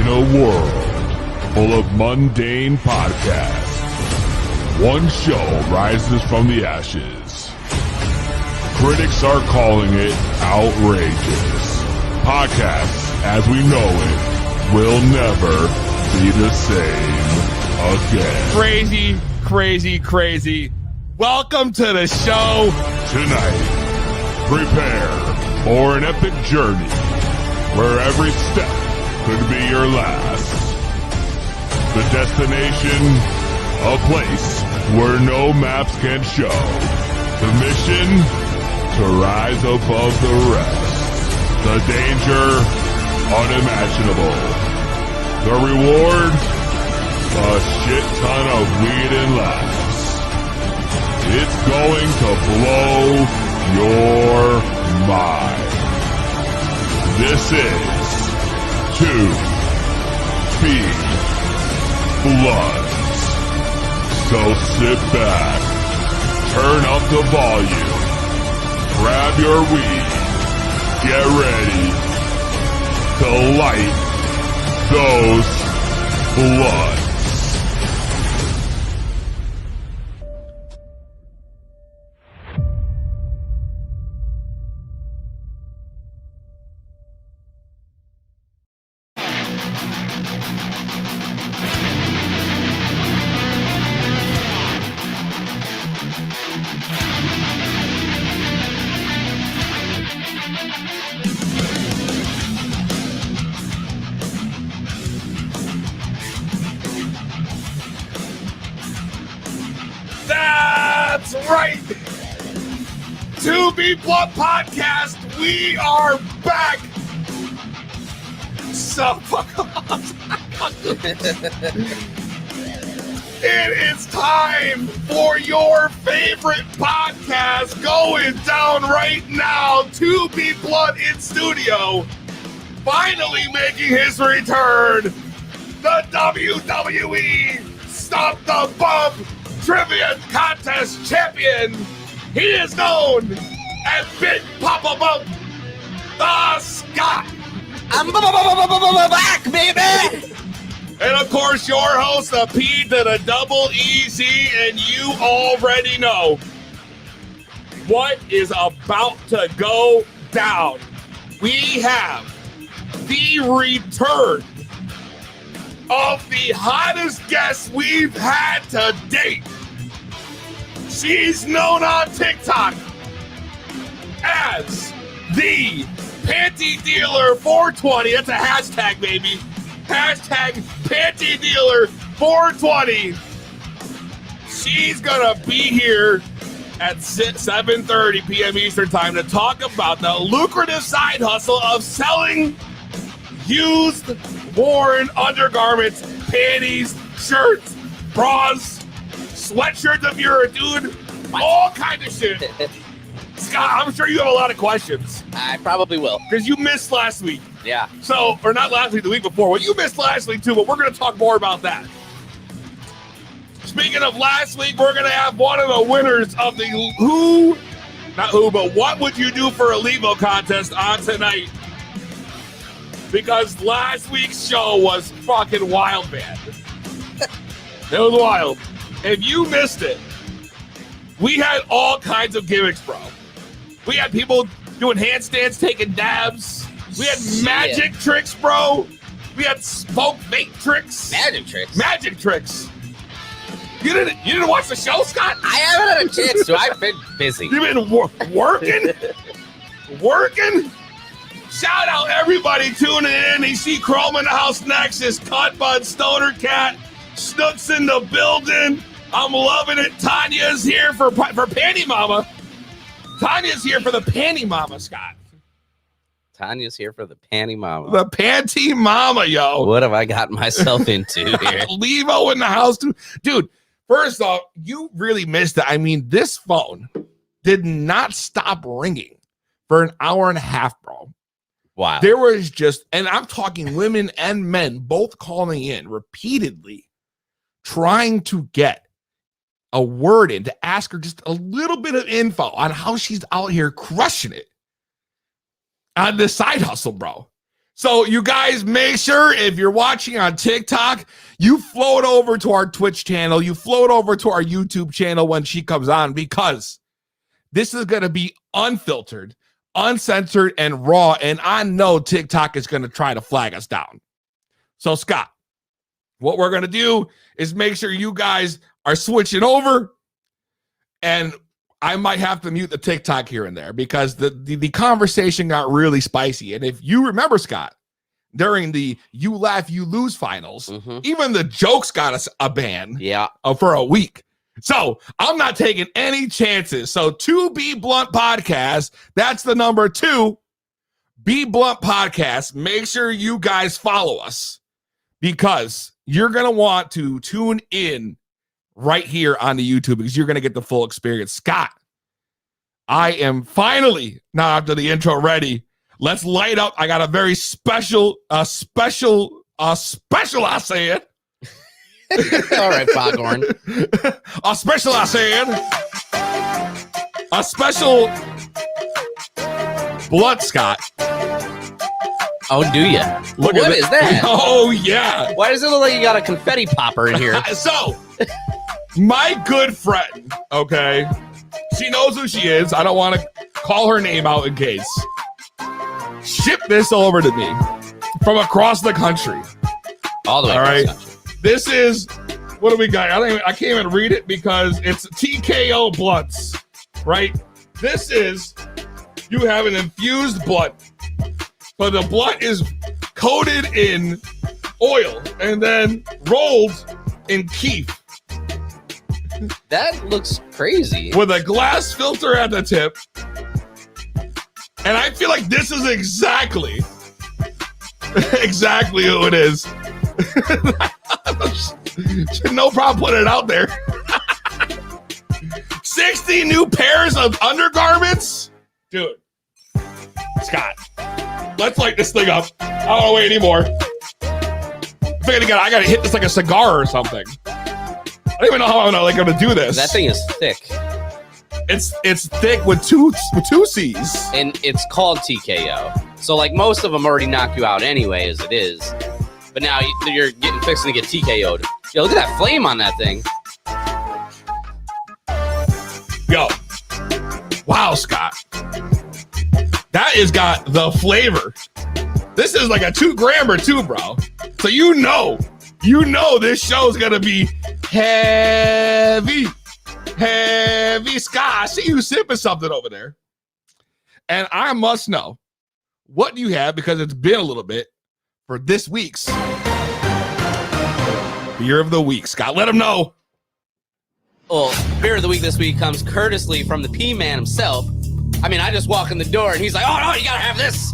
In a world full of mundane podcasts, one show rises from the ashes. Critics are calling it outrageous. Podcasts, as we know it, will never be the same again. Crazy, crazy, crazy. Welcome to the show. Tonight, prepare for an epic journey where every step could be your last. The destination, a place where no maps can show. The mission, to rise above the rest. The danger, unimaginable. The reward, a shit ton of weed and laughs. It's going to blow your mind. This is 2 Feed Bloods. So sit back, turn up the volume, grab your weed, get ready to light those bloods. That's right. 2B Blood Podcast. We are back. So it is time for your favorite podcast going down right now. 2B Blood in studio, finally making his return. The WWE Stop the Bump Trivia Contest Champion. He is known as Big Papa Bump, the Scott. I'm back, baby! And of course, your host, the P to the double EZ, and you already know what is about to go down. We have the return of the hottest guest we've had to date. She's known on TikTok as the Panty Dealer 420. That's a hashtag, baby. Hashtag Panty Dealer 420. She's gonna be here at 7:30 p.m. Eastern Time to talk about the lucrative side hustle of selling used, worn undergarments, panties, shirts, bras, sweatshirts if you're a dude, all kind of shit. Scott, I'm sure you have a lot of questions. I probably will. Because you missed last week. Yeah. So, or not last week, the week before. Well, you missed last week too, but we're going to talk more about that. Speaking of last week, we're going to have one of the winners of the but what would you do for a Levo contest on tonight? Because last week's show was fucking wild, man. It was wild. If you missed it, we had all kinds of gimmicks, bro. We had people doing handstands, taking dabs. We had magic tricks, bro. We had smoke fake tricks. Magic tricks? Magic tricks. You didn't watch the show, Scott? I haven't had a chance to. I've been busy. You've been working? Working? Shout out everybody tuning in. You see Chrome in the house next. Is Cut Bud, Stoner Cat, Snook's in the building. I'm loving it. Tanya's here for Panty Mama. Tanya's here for the Panty Mama, Scott. Tanya's here for the Panty Mama. The Panty Mama, yo. What have I gotten myself into here? Levo in the house, too. Dude, first off, you really missed it. I mean, this phone did not stop ringing for an hour and a half, bro. Wow. There was just, and I'm talking women and men both calling in repeatedly, trying to get a word in to ask her just a little bit of info on how she's out here crushing it on this side hustle, bro. So you guys make sure if you're watching on TikTok, you float over to our Twitch channel. You float over to our YouTube channel when she comes on, because this is going to be unfiltered, uncensored, and raw. And I know TikTok is going to try to flag us down. So Scott, what we're going to do is make sure you guys are switching over, and I might have to mute the TikTok here and there because the conversation got really spicy. And if you remember, Scott, during the You Laugh, You Lose finals, even the jokes got us a ban for a week. So I'm not taking any chances. So 2B Blunt Podcast, that's the number 2, Be Blunt Podcast. Make sure you guys follow us because you're going to want to tune in right here on the YouTube because you're going to get the full experience. Scott, I am finally, now after the intro, ready. Let's light up. I got a very special, I say it. All right, Foghorn. A special, I said. A special blunt, Scott. Oh, do you? What is that? Oh, yeah. Why does it look like you got a confetti popper in here? So, my good friend, okay, she knows who she is. I don't want to call her name out in case. Ship this over to me from across the country. All the way. All right. This is, what do we got? I can't even read it because it's TKO blunts, right? This is, you have an infused blunt, but the blunt is coated in oil and then rolled in keef. That looks crazy. With a glass filter at the tip. And I feel like this is exactly who it is. No problem putting it out there. 60 new pairs of undergarments? Dude. Scott, let's light this thing up. I don't want to wait anymore. I gotta hit this like a cigar or something. I don't even know how I'm gonna do this. That thing is thick. It's thick with two C's. And it's called TKO. So like most of them already knock you out anyway as it is. But now you're fixing to get TKO'd. Yo, look at that flame on that thing. Yo. Wow, Scott. That has got the flavor. This is like a 2-grammer too, bro. So you know this show's gonna be heavy. Scott, I see you sipping something over there. And I must know, what do you have, because it's been a little bit, for this week's Beer of the Week. Scott, let him know. Well, Beer of the Week this week comes courteously from the P-Man himself. I mean, I just walk in the door and he's like, oh, no, you gotta have this.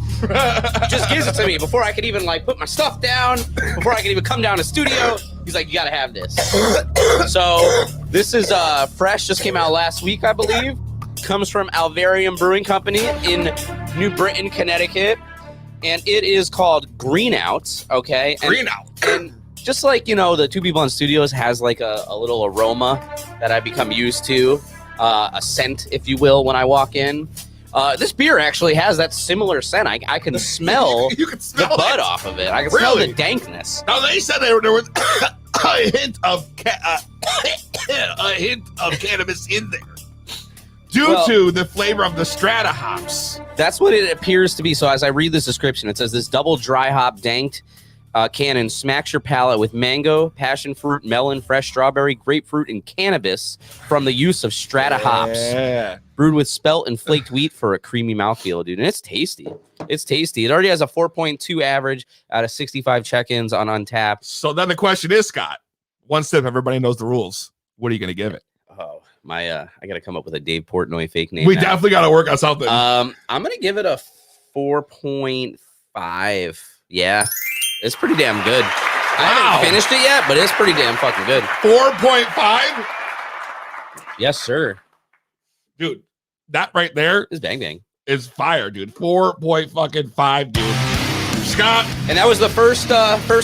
Just gives it to me before I could even put my stuff down, before I could even come down to studio. He's like, you gotta have this. So this is fresh, just came out last week, I believe. Comes from Alvarium Brewing Company in New Britain, Connecticut. And it is called Green Out, okay? Green Out. And just like, the 2B Blunt Studios has like a little aroma that I become used to, a scent, if you will, when I walk in. This beer actually has that similar scent. I can smell, you can smell the bud off of it. I can smell the dankness. Now they said there was a hint of cannabis in there due to the flavor of the strata hops. That's what it appears to be. So as I read this description, it says this double dry hop danked cannon smacks your palate with mango, passion fruit, melon, fresh strawberry, grapefruit, and cannabis from the use of strata hops. Brewed with spelt and flaked wheat for a creamy mouthfeel, dude. And it's tasty. It's tasty. It already has a 4.2 average out of 65 check-ins on Untappd. So then the question is, Scott, one sip, everybody knows the rules. What are you going to give it? Oh, I got to come up with a Dave Portnoy fake name. We definitely got to work on something. I'm going to give it a 4.5. Yeah. It's pretty damn good. Wow. I haven't finished it yet, but it's pretty damn fucking good. 4.5? Yes, sir. Dude, that right there is bang bang. Is fire, dude. 4.5, dude. Scott. And that was the first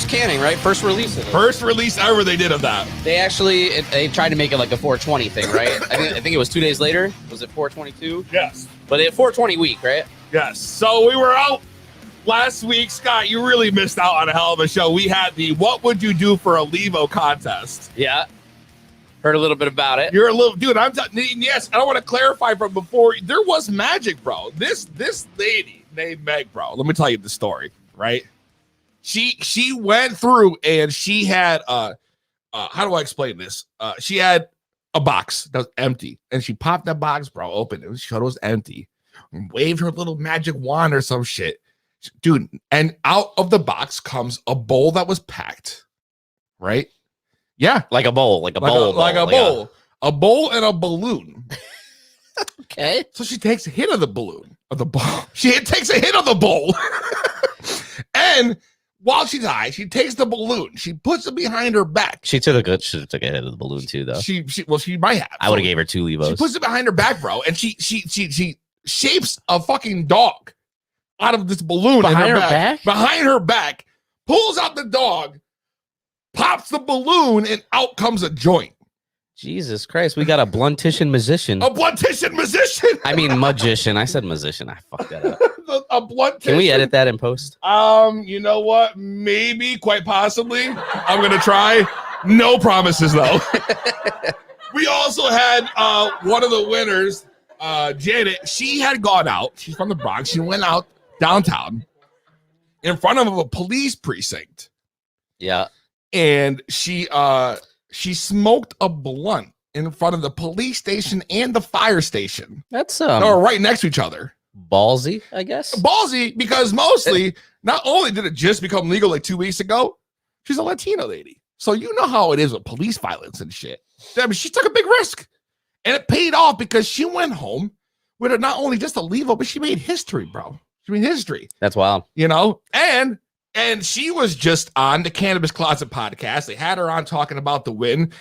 canning, right? First release of it. First release ever they did of that. They actually they tried to make it like a 420 thing, right? I think it was 2 days later. Was it 422? Yes. But it 420 week, right? Yes. So we were out last week, Scott, you really missed out on a hell of a show. We had the What Would You Do for a Levo contest. Yeah. Heard a little bit about it. You're a little dude. Yes, I want to clarify from before. There was magic, bro. This lady named Meg, bro. Let me tell you the story, right? She went through and she had how do I explain this? She had a box that was empty, and she popped that box, bro, open it. Showed it was empty. Waved her little magic wand or some shit, dude. And out of the box comes a bowl that was packed, right? Yeah, Like a bowl, a bowl and a balloon. Okay. So she takes a hit of the balloon, of the ball. She takes a hit of the bowl. And while she's high, she takes the balloon. She puts it behind her back. She should have took a hit of the balloon too, though. She might have. I would have gave her 2 Levos. She puts it behind her back, bro, and she shapes a fucking dog out of this balloon Behind in her back? Behind her back, pulls out the dog, pops the balloon, and out comes a joint. Jesus Christ, we got a bluntician musician. A bluntician musician. I mean magician. I said musician. I fucked that up. A bluntician. Can we edit that in post? You know what? Maybe, quite possibly. I'm gonna try. No promises though. We also had one of the winners, Janet. She had gone out. She's from the Bronx. She went out downtown in front of a police precinct. Yeah. And she smoked a blunt in front of the police station and the fire station. That's They were right next to each other. ballsy, I guess. Ballsy, because mostly, not only did it just become legal like 2 weeks ago, she's a Latina lady. So you know how it is with police violence and shit. I mean, she took a big risk. And it paid off because she went home with her not only just a Levo, but she made history, bro. She made history. That's wild. You know? And she was just on the Cannabis Closet podcast. They had her on talking about the win.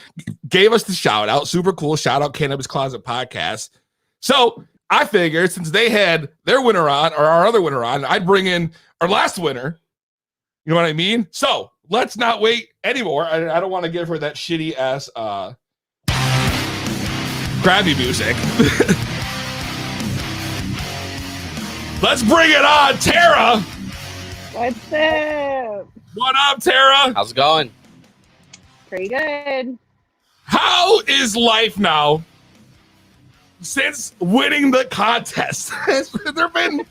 Gave us the shout out. Super cool. Shout out Cannabis Closet podcast. So I figured since they had their winner on, or our other winner on, I'd bring in our last winner. You know what I mean? So let's not wait anymore. I don't want to give her that shitty ass crabby music. Let's bring it on, Tara. What's up? What up, Tara? How's it going? Pretty good. How is life now since winning the contest? Has there been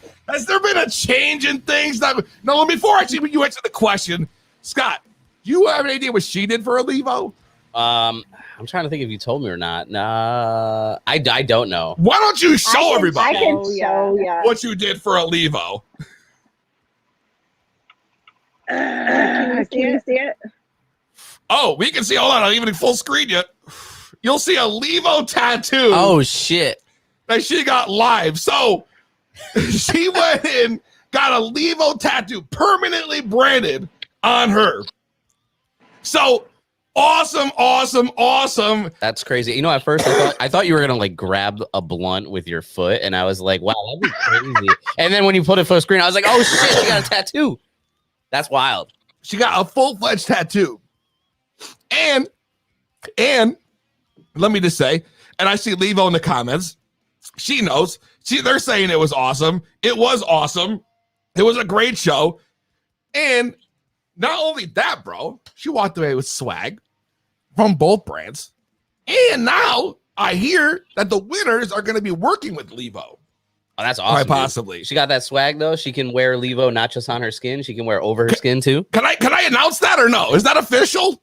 a change in things? No, before actually you answer the question, Scott, do you have an idea what she did for a Levo? I'm trying to think if you told me or not. Nah, I don't know. Why don't you show everybody I can show ya. what you did for a Levo? Can you see it? Oh, we can see. Hold on, I'll even full screen you. You'll see a Levo tattoo. Oh shit! That she got live. So she went in, got a Levo tattoo permanently branded on her. So awesome. That's crazy. You know, at first I thought you were gonna like grab a blunt with your foot, and I was like, wow, that'd be crazy. And then when you put it full screen, I was like, oh shit, she got a tattoo. That's wild. She got a full-fledged tattoo. And let me just say, and I see Levo in the comments. She knows. They're saying it was awesome. It was awesome. It was a great show. And not only that, bro, she walked away with swag from both brands. And now I hear that the winners are going to be working with Levo. Oh, that's awesome. Quite possibly. She got that swag though. She can wear Levo not just on her skin. She can wear over her skin too. Can I announce that or no? Is that official?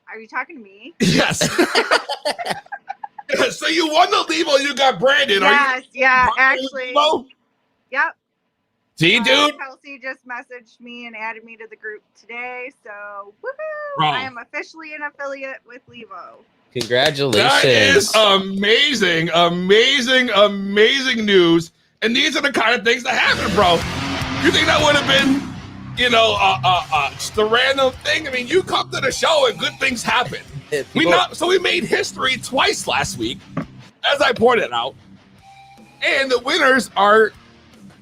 Are you talking to me? Yes. So you won the Levo. You got branded. Yes, yeah, Branded actually. Levo? Yep. See, dude. Kelsey just messaged me and added me to the group today. So, woohoo! Bro. I am officially an affiliate with Levo. Congratulations. That is amazing news. And these are the kind of things that happen, bro. You think that would have been, just a random thing? I mean, you come to the show and good things happen. So we made history twice last week, as I pointed out. And the winners are,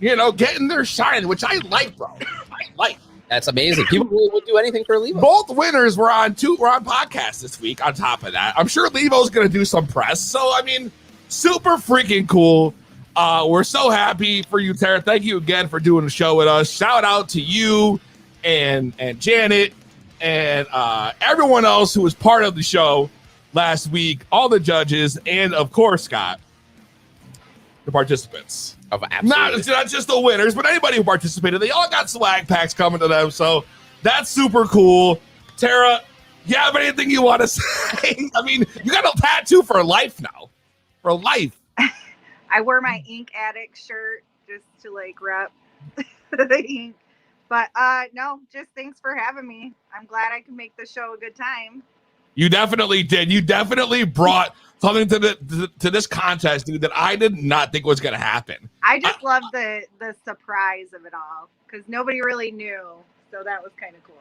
getting their shine, which I like, bro. I like. That's amazing. People really would do anything for Levo. Both winners were on podcasts this week. On top of that, I'm sure Levo's going to do some press. So I mean, super freaking cool. We're so happy for you, Tara. Thank you again for doing the show with us. Shout out to you and Janet and everyone else who was part of the show last week, all the judges, and of course, Scott, the participants. Not just the winners, but anybody who participated. They all got swag packs coming to them, so that's super cool. Tara, you have anything you want to say? I mean, you got a tattoo for life now. For life. I wore my Ink Addict shirt just to like rep the ink. But no, just thanks for having me. I'm glad I could make the show a good time. You definitely did. You definitely brought something to this contest, dude, that I did not think was going to happen. I just love the surprise of it all because nobody really knew. So that was kind of cool.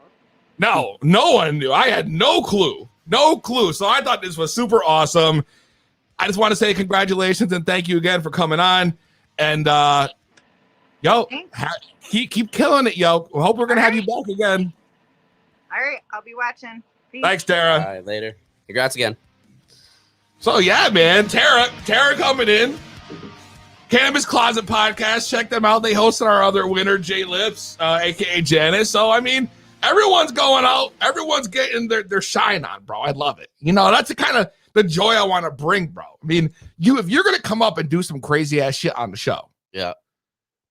No one knew. I had no clue. No clue. So I thought this was super awesome. I just want to say congratulations and thank you again for coming on. And keep killing it, yo. We hope we're going to have you back again. All right. I'll be watching. Peace. Thanks, Tara. All right, later. Congrats again. So yeah, man, Tara coming in. Cannabis Closet Podcast. Check them out. They hosted our other winner, Jay Lips, aka Janice. So I mean, everyone's going out. Everyone's getting their shine on, bro. I love it. You know, that's the kind of the joy I want to bring, bro. I mean, if you're gonna come up and do some crazy ass shit on the show, yeah,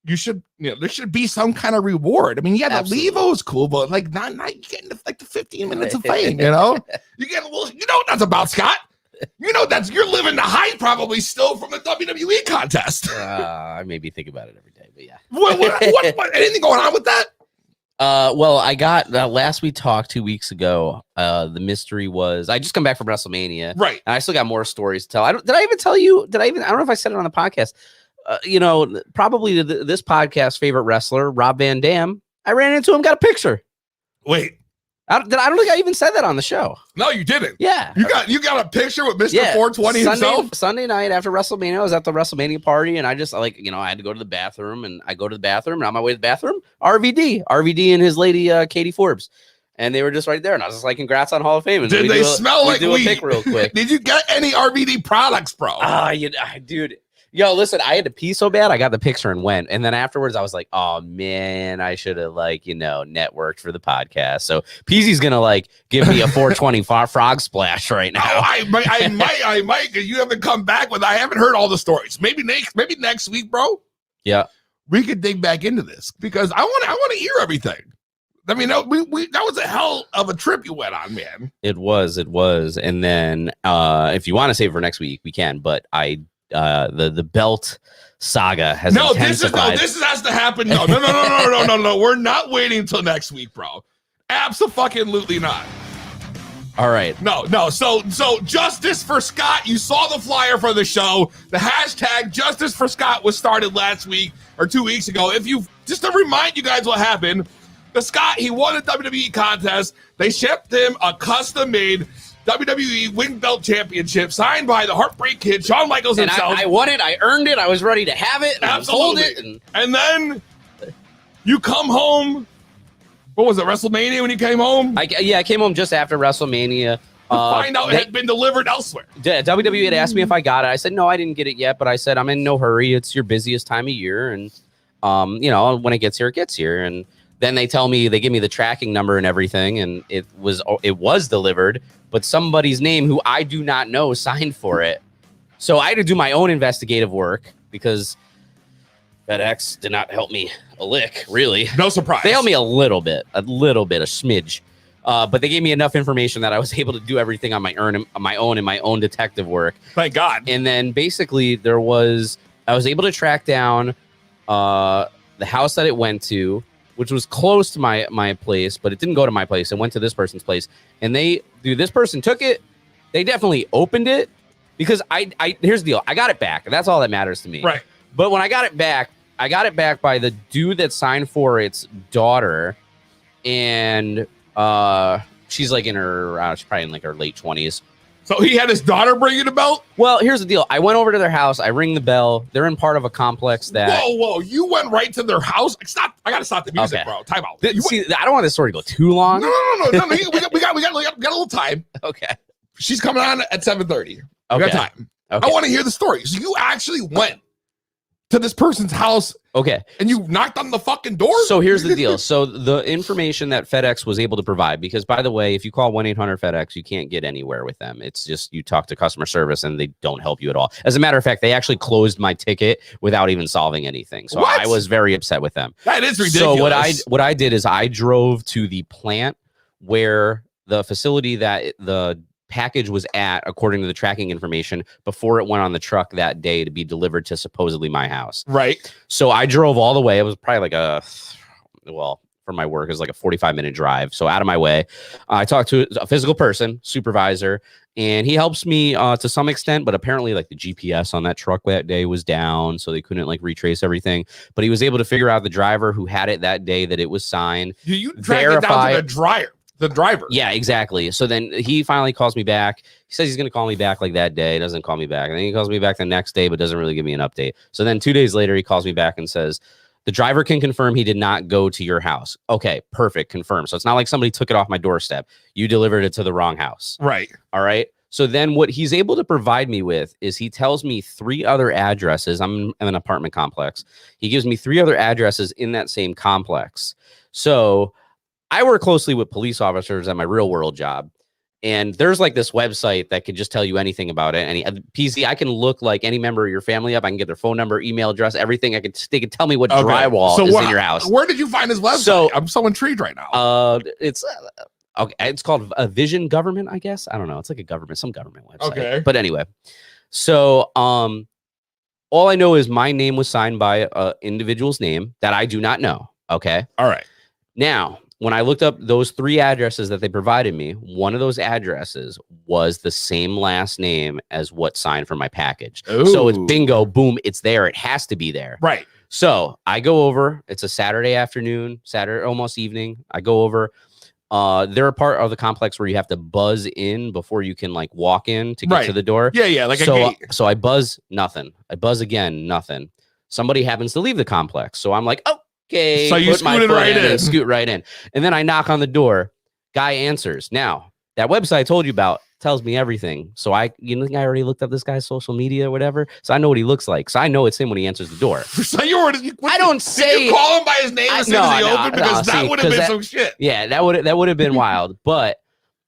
you should. You know, there should be some kind of reward. I mean, yeah, the Levo is cool, but like not you getting like the 15 minutes of fame. You know, you get a little. You know what that's about, Scott. You know you're living the hype probably still from the WWE contest. I maybe think about it every day, but yeah. What anything going on with that? Well, I got last we talked 2 weeks ago. The mystery was I just come back from WrestleMania, right? And I still got more stories to tell. Did I even tell you? I don't know if I said it on the podcast. You know, probably this podcast favorite wrestler, Rob Van Dam. I ran into him, got a picture. Wait. I don't think I even said that on the show. No, you didn't. Yeah. You got a picture with Mr. 420 himself? Sunday night after WrestleMania, I was at the WrestleMania party and I just I had to go to the bathroom and I go to the bathroom and on my way to the bathroom, RVD and his lady, Katie Forbes. And they were just right there. And I was just like, congrats on Hall of Fame. And did they smell like weed? A pic real quick. Did you get any RVD products, bro? Dude. Yo, listen, I had to pee so bad. I got the picture and went. And then afterwards, I was like, oh, man, I should have, networked for the podcast. So Peasy's going to, give me a 420 frog splash right now. Oh, I might, because you haven't come back with, I haven't heard all the stories. Maybe next week, bro. Yeah. We could dig back into this because I want to hear everything. I mean, that was a hell of a trip you went on, man. It was. And then if you want to save it for next week, we can. But the belt saga has intensified. This has to happen. No. We're not waiting until next week, bro. Absolutely not. All right. No. So Justice for Scott. You saw the flyer for the show. The hashtag Justice for Scott was started last week or 2 weeks ago. Just to remind you guys what happened, the Scott, he won a WWE contest. They shipped him a custom-made WWE Wing Belt Championship signed by the Heartbreak Kid, Shawn Michaels himself. I won it. I earned it. I was ready to have it. And absolutely. Hold it. And then you come home. What was it, WrestleMania when you came home? I came home just after WrestleMania. Find out it had been delivered elsewhere. WWE had asked me if I got it. I said, no, I didn't get it yet. But I said, I'm in no hurry. It's your busiest time of year. And, when it gets here, it gets here. And then they give me the tracking number and everything. And it was delivered. But somebody's name who I do not know signed for it. So I had to do my own investigative work because FedEx did not help me a lick, really. No surprise. They helped me a little bit, a smidge. But they gave me enough information that I was able to do everything on my own detective work. Thank God. And then basically I was able to track down the house that it went to, which was close to my place, but it didn't go to my place. It went to this person's place. And this person took it. They definitely opened it because here's the deal. I got it back. And that's all that matters to me. Right. But when I got it back by the dude that signed for its daughter. And she's probably in her late 20s. So he had his daughter bring you the belt? Well, here's the deal. I went over to their house. I ring the bell. They're in part of a complex that... Whoa. You went right to their house? Stop. I got to stop the music, okay. Bro. Time out. I don't want this story to go too long. No. We got a little time. Okay. She's coming on at 7:30. We Okay. got time. Okay. I want to hear the story. So you actually went to this person's house Okay. and you knocked on the fucking door? So here's the deal. So the information that FedEx was able to provide, because by the way, if you call 1-800-FedEx, you can't get anywhere with them. It's just you talk to customer service and they don't help you at all. As a matter of fact, they actually closed my ticket without even solving anything. So What? I was very upset with them. That is ridiculous. So what I did is I drove to the plant where the facility that the package was at, according to the tracking information, before it went on the truck that day to be delivered to supposedly my house. Right. So I drove all the way. It was probably like for my work, it was like a 45-minute drive. So out of my way, I talked to a physical person, supervisor, and he helps me to some extent, but apparently like the GPS on that truck that day was down, so they couldn't like retrace everything. But he was able to figure out the driver who had it that day, that it was signed. You tracked it down to the driver. Yeah, exactly. So then he finally calls me back. He says he's going to call me back like that day. Doesn't call me back. And then he calls me back the next day, but doesn't really give me an update. So then 2 days later, he calls me back and says, the driver can confirm he did not go to your house. Okay, perfect. Confirm. So it's not like somebody took it off my doorstep. You delivered it to the wrong house. Right. All right. So then what he's able to provide me with is he tells me 3 other addresses. I'm in an apartment complex. He gives me 3 other addresses in that same complex. So I work closely with police officers at my real world job. And there's like this website that could just tell you anything about it. And PZ, I can look like any member of your family up. I can get their phone number, email address, everything. They can tell me what drywall is in your house. Where did you find his website? So, I'm so intrigued right now. It's okay. It's called a Vision Government, I guess. I don't know. It's like some government website. Okay. But anyway, so all I know is my name was signed by an individual's name that I do not know. Okay. All right. Now, when I looked up those 3 addresses that they provided me, one of those addresses was the same last name as what signed for my package. Ooh. So it's bingo, boom, it's there. It has to be there. Right. So I go over. It's a Saturday afternoon, Saturday, almost evening. I go over. They're a part of the complex where you have to buzz in before you can like walk in to get to the door. Yeah, like a gate. So I buzz, nothing. I buzz again, nothing. Somebody happens to leave the complex. So I'm like, oh. Okay, so you scooted right in. And scoot right in. And then I knock on the door. Guy answers. Now, that website I told you about tells me everything. So I already looked up this guy's social media or whatever. So I know what he looks like. So I know it's him when he answers the door. So Did you call him by his name as soon as he opened? Because that would have been some shit. Yeah, that would have been wild. But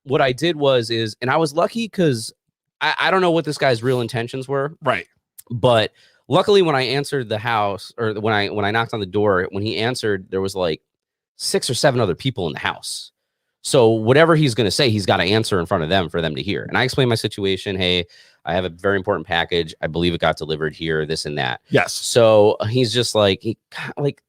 what I did and I was lucky because I don't know what this guy's real intentions were. Right. But luckily, when I answered the house, or when I knocked on the door, when he answered, there was like 6 or 7 other people in the house. So whatever he's going to say, he's got to answer in front of them for them to hear. And I explained my situation. Hey, I have a very important package. I believe it got delivered here, this and that. Yes. So he's just like,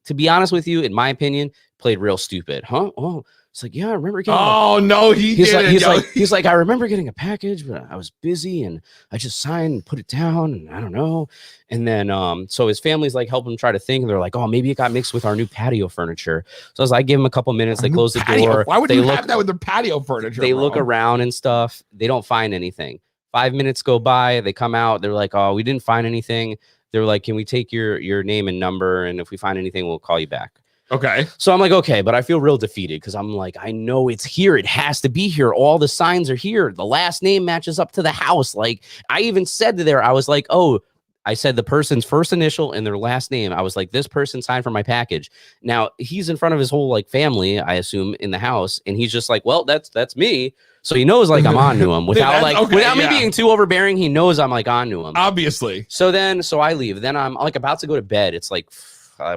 to be honest with you, in my opinion, played real stupid. Huh? Oh, it's like, yeah, I remember getting. Oh no, he's like, I remember getting a package, but I was busy and I just signed and put it down, and I don't know. And then, so his family's like helping him try to think, and they're like, oh, maybe it got mixed with our new patio furniture. So I was like, give him a couple minutes. They close the door. Why would you have that with their patio furniture? They look around and stuff. They don't find anything. 5 minutes go by. They come out. They're like, oh, we didn't find anything. They're like, can we take your name and number? And if we find anything, we'll call you back. Okay. So I'm like, okay, but I feel real defeated because I'm like, I know it's here. It has to be here. All the signs are here. The last name matches up to the house. Like I even said to there, I was like, oh, I said the person's first initial and their last name. I was like, this person signed for my package. Now he's in front of his whole like family, I assume, in the house. And he's just like, well, that's me. So he knows like I'm on to him without me being too overbearing. He knows I'm like on to him. Obviously. So I leave. Then I'm like about to go to bed. It's like,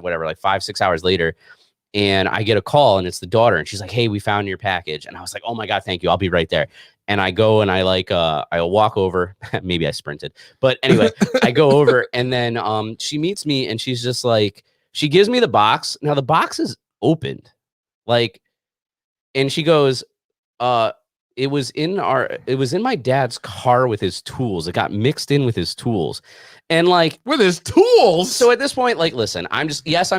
whatever, like 5-6 hours later, and I get a call, and it's the daughter, and she's like, hey, we found your package. And I was like, oh my God, thank you, I'll be right there. And I go and I I'll walk over. Maybe I sprinted, but anyway, I go over, and then she meets me, and she's just like, she gives me the box. Now the box is opened, like, and she goes, it was in my dad's car with his tools. It got mixed in with his tools. And like with his tools. So at this point, like, listen, I'm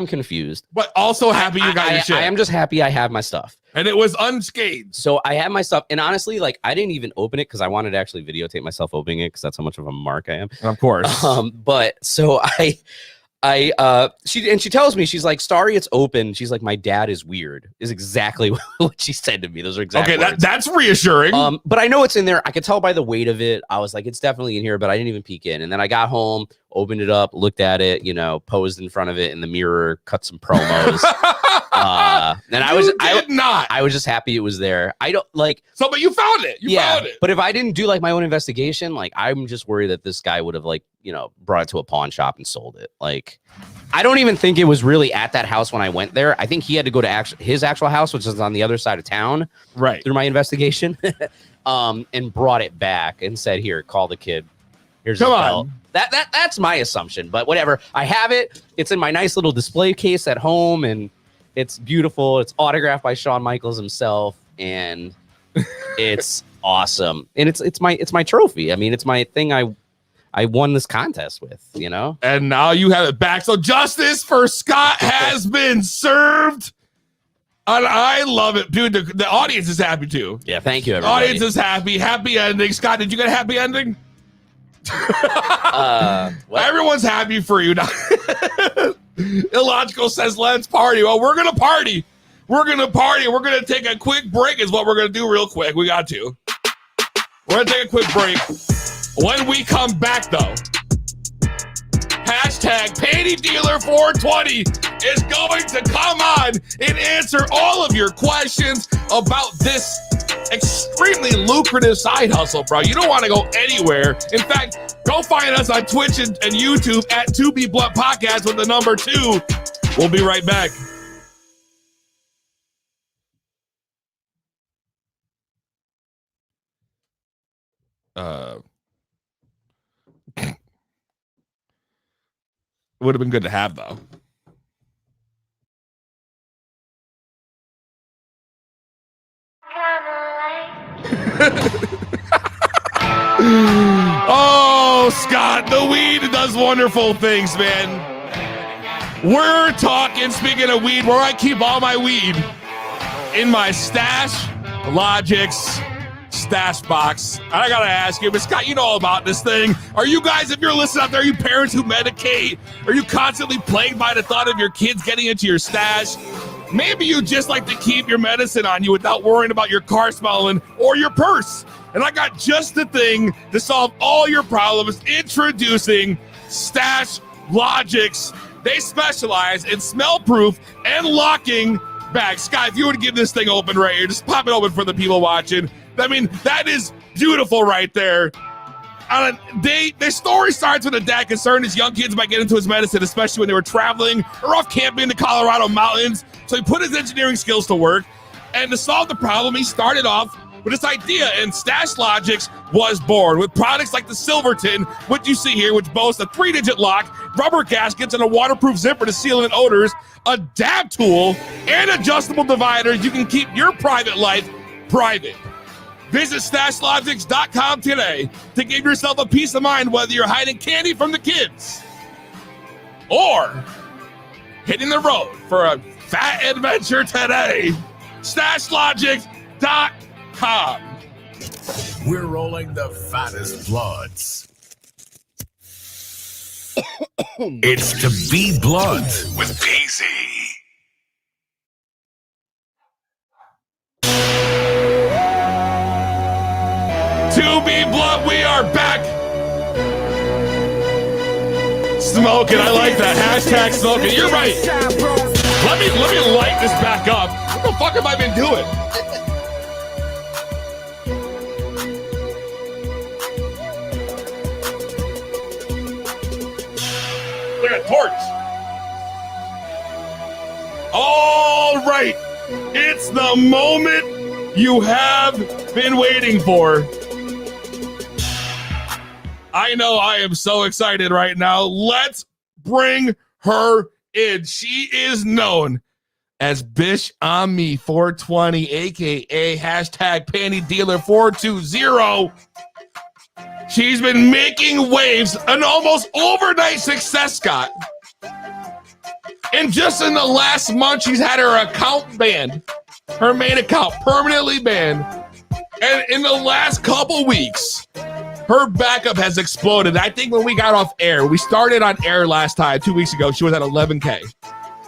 confused, but also happy you got your shit. I am just happy I have my stuff. And it was unscathed. So I have my stuff. And honestly, like, I didn't even open it because I wanted to actually videotape myself opening it because that's how much of a mark I am. Of course. But so She tells me, she's like, Starry, it's open. She's like, my dad is weird, is exactly what she said to me. Those are exactly okay. That's reassuring. But I know it's in there. I could tell by the weight of it. I was like, it's definitely in here, but I didn't even peek in. And then I got home, opened it up, looked at it, posed in front of it in the mirror, cut some promos. And I was just happy it was there. I don't like. So, but you found it. You found it. But if I didn't do like my own investigation, like I'm just worried that this guy would have brought it to a pawn shop and sold it. Like, I don't even think it was really at that house when I went there. I think he had to go to his actual house, which is on the other side of town, right? Through my investigation, and brought it back and said, "Here, call the kid. Here's the belt." That's my assumption, but whatever. I have it. It's in my nice little display case at home, and it's beautiful. It's autographed by Shawn Michaels himself, and it's awesome. And it's my trophy. I mean, it's my thing. I won this contest with, And now you have it back. So justice for Scott has been served. And I love it. Dude, the audience is happy too. Yeah, thank you, everybody. Audience is happy. Happy ending. Scott, did you get a happy ending? Everyone's happy for you now. Illogical says, let's party. Well, we're going to party. We're going to party. We're going to take a quick break is what we're going to do real quick. We got to. We're going to take a quick break. When we come back, though, hashtag Panty Dealer 420 is going to come on and answer all of your questions about this extremely lucrative side hustle, bro. You don't want to go anywhere. In fact, go find us on Twitch and YouTube at 2B Blunt Podcast with the number 2. We'll be right back. Would have been good to have, though. Oh, Scott, the weed does wonderful things, man. We're talking, speaking of weed, where I keep all my weed in my stash, Logic's stash box. I gotta ask you, but Scott, you know all about this thing. Are you guys, if you're listening out there, you parents who medicate, are you constantly plagued by the thought of your kids getting into your stash? Maybe you just like to keep your medicine on you without worrying about your car smelling or your purse. And I got just the thing to solve all your problems. Introducing Stash Logics. They specialize in smell-proof and locking bags. Scott, if you were to give this thing open right here, just pop it open for the people watching. I mean, that is beautiful right there. Their story starts with a dad concerned his young kids might get into his medicine, especially when they were traveling or off camping in the Colorado mountains. So he put his engineering skills to work. And to solve the problem, he started off with this idea, and Stash Logics was born with products like the Silverton, which you see here, which boasts a 3-digit lock, rubber gaskets, and a waterproof zipper to seal in odors, a dab tool, and adjustable dividers. You can keep your private life private. Visit StashLogics.com today to give yourself a peace of mind whether you're hiding candy from the kids or hitting the road for a fat adventure today. StashLogics.com. We're rolling the fattest bloods. It's To Be Blunt with PZ. To Be Blunt, we are back. Smoking, I like that. Hashtag smoking. You're right. Let me light this back up. What the fuck have I been doing? Look at a torch. All right. It's the moment you have been waiting for. I know I am so excited right now. Let's bring her in. She is known as Bish on Me 420, aka hashtag Panty Dealer 420. She's been making waves, an almost overnight success, Scott. And just in the last month, she's had her account banned, her main account permanently banned. And in the last couple weeks, her backup has exploded. I think when we got off air, we started on air last time 2 weeks ago. She was at 11K.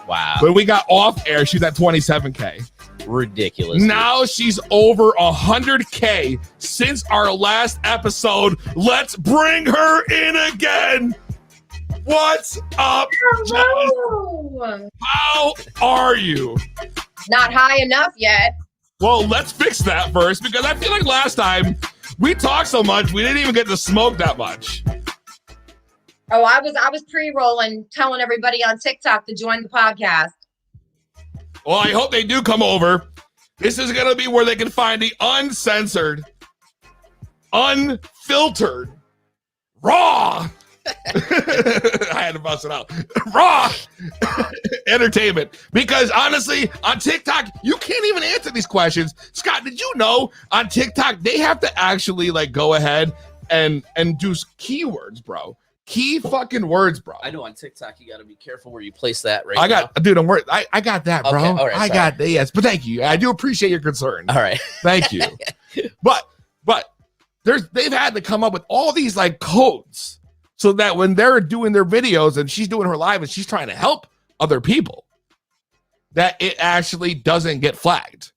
Wow. When we got off air, she's at 27K. Ridiculous. Now she's over 100K since our last episode. Let's bring her in again. What's up, Jess? Hello. How are you? Not high enough yet. Well, let's fix that first because I feel like last time we talked so much we didn't even get to smoke that much. Oh, I was pre-rolling, telling everybody on TikTok to join the podcast. Well, I hope they do come over. This is going to be where they can find the uncensored, unfiltered, raw. I had to bust it out. Raw entertainment. Because honestly, on TikTok, you can't even answer these questions. Scott, did you know on TikTok they have to actually like go ahead and do keywords, bro? Key fucking words, bro. I know on TikTok you got to be careful where you place that right I got, now. dude, I'm worried. I got that, bro. Okay, all right, I got that. Yes, but thank you. I do appreciate your concern. All right. Thank you. but they've had to come up with all these like codes so that when they're doing their videos and she's doing her live and she's trying to help other people, that it actually doesn't get flagged.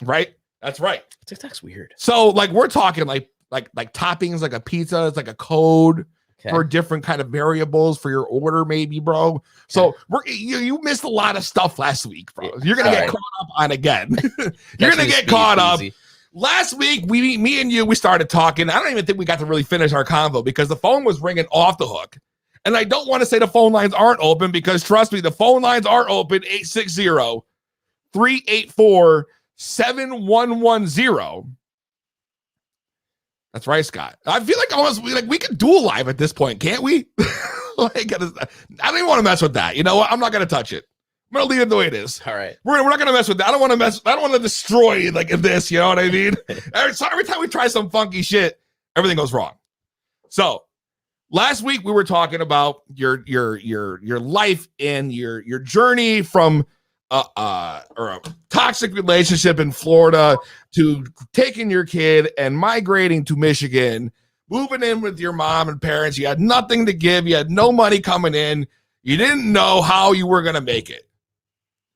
Right? That's right. TikTok's weird. So like we're talking like toppings, like a pizza, it's like a code. Okay. For different kind of variables for your order, maybe, bro. So you missed a lot of stuff last week, bro. You're gonna get caught up on again. You're gonna get caught up. Last week, me and you, we started talking. I don't even think we got to really finish our convo because the phone was ringing off the hook. And I don't want to say the phone lines aren't open because trust me, the phone lines are open. 860-384-7110. That's right, Scott. I feel like almost we could dual live at this point, can't we? I don't even want to mess with that. You know what? I'm not gonna touch it. I'm gonna leave it the way it is. All right. We're not gonna mess with that. I don't want to destroy like this. You know what I mean? Every time we try some funky shit, everything goes wrong. So last week we were talking about your life and your journey from a toxic relationship in Florida to taking your kid and migrating to Michigan, moving in with your mom and parents. You had nothing to give. You had no money coming in. You didn't know how you were going to make it.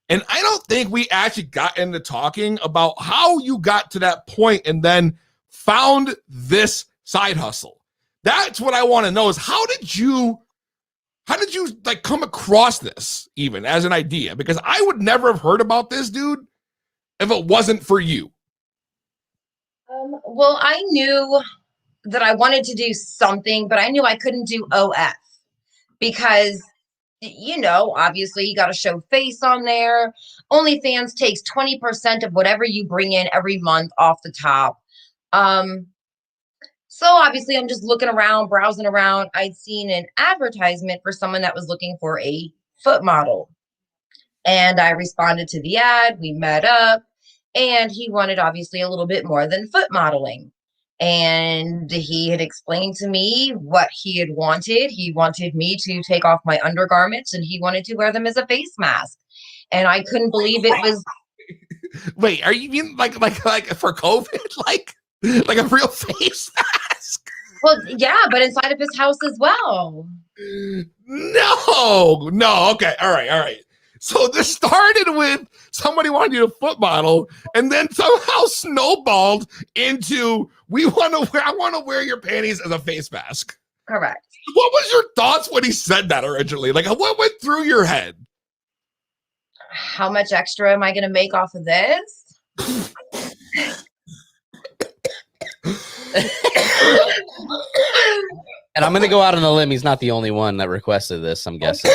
And I don't think we actually got into talking about how you got to that point and then found this side hustle. That's what I want to know is how did you like come across this even as an idea? Because I would never have heard about this, dude, if it wasn't for you. Well, I knew that I wanted to do something, but I knew I couldn't do OF because, you know, obviously you got to show face on there. OnlyFans takes 20% of whatever you bring in every month off the top. So obviously I'm just looking around, browsing around. I'd seen an advertisement for someone that was looking for a foot model. And I responded to the ad. We met up and he wanted obviously a little bit more than foot modeling. And he had explained to me what he had wanted. He wanted me to take off my undergarments and he wanted to wear them as a face mask. And I couldn't believe it was. Wait, are you mean like for COVID? Like a real face mask? Well, yeah, but inside of his house as well. No. Okay. All right. So this started with somebody wanted you to foot model and then somehow snowballed into I want to wear your panties as a face mask. Correct. What was your thoughts when he said that originally? Like what went through your head? How much extra am I going to make off of this? And I'm going to go out on a limb. He's not the only one that requested this, I'm guessing.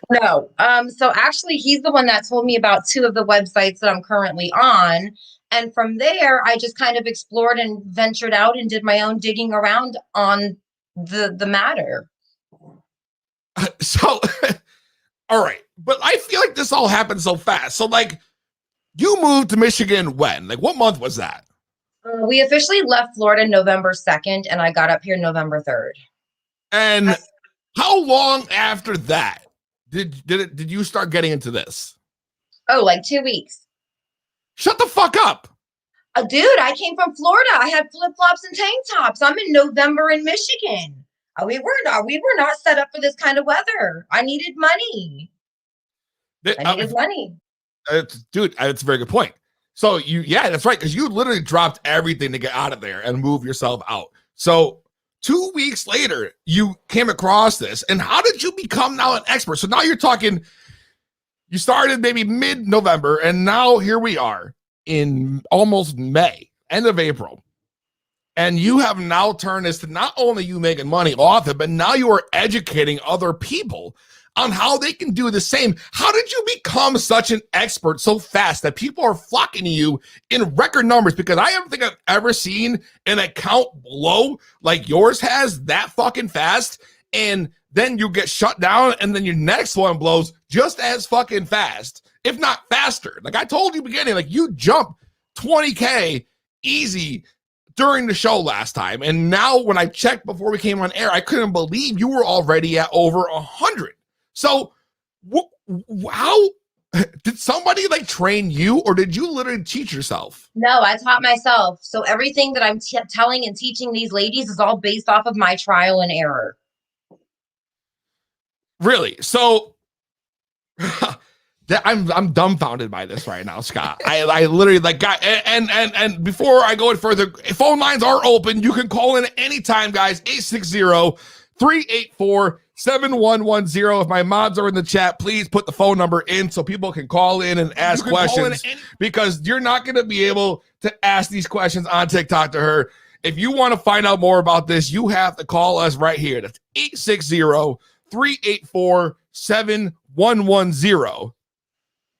No. So actually, he's the one that told me about two of the websites that I'm currently on. And from there, I just kind of explored and ventured out and did my own digging around on the matter. So, all right. But I feel like this all happened so fast. So, like, you moved to Michigan when? Like, what month was that? We officially left Florida November 2nd, and I got up here November 3rd. And how long after that did you start getting into this? Oh, like 2 weeks. Shut the fuck up. Dude, I came from Florida. I had flip flops and tank tops. I'm in November in Michigan. We were not set up for this kind of weather. I needed money. Money. Dude, that's a very good point. So yeah, that's right. Because you literally dropped everything to get out of there and move yourself out. So 2 weeks later, you came across this. And how did you become now an expert? So now you're talking, you started maybe mid-November, and now here we are in almost May, end of April. And you have now turned this to not only you making money off it, but now you are educating other people on how they can do the same. How did you become such an expert so fast that people are flocking to you in record numbers? Because I don't think I've ever seen an account blow like yours has that fucking fast. And then you get shut down, and then your next one blows just as fucking fast, if not faster. Like I told you beginning, like you jumped 20K easy during the show last time. And now when I checked before we came on air, I couldn't believe you were already at over 100. So how did somebody like train you, or did you literally teach yourself? No, I taught myself. So everything that I'm telling and teaching these ladies is all based off of my trial and error. Really? So I'm dumbfounded by this right now, Scott. I literally like got and before I go any further, phone lines are open. You can call in anytime, guys. 860-384-7110. If my mods are in the chat, please put the phone number in so people can call in and ask questions, because you're not going to be able to ask these questions on TikTok to her. If you want to find out more about this, you have to call us right here. That's 860-384-7110.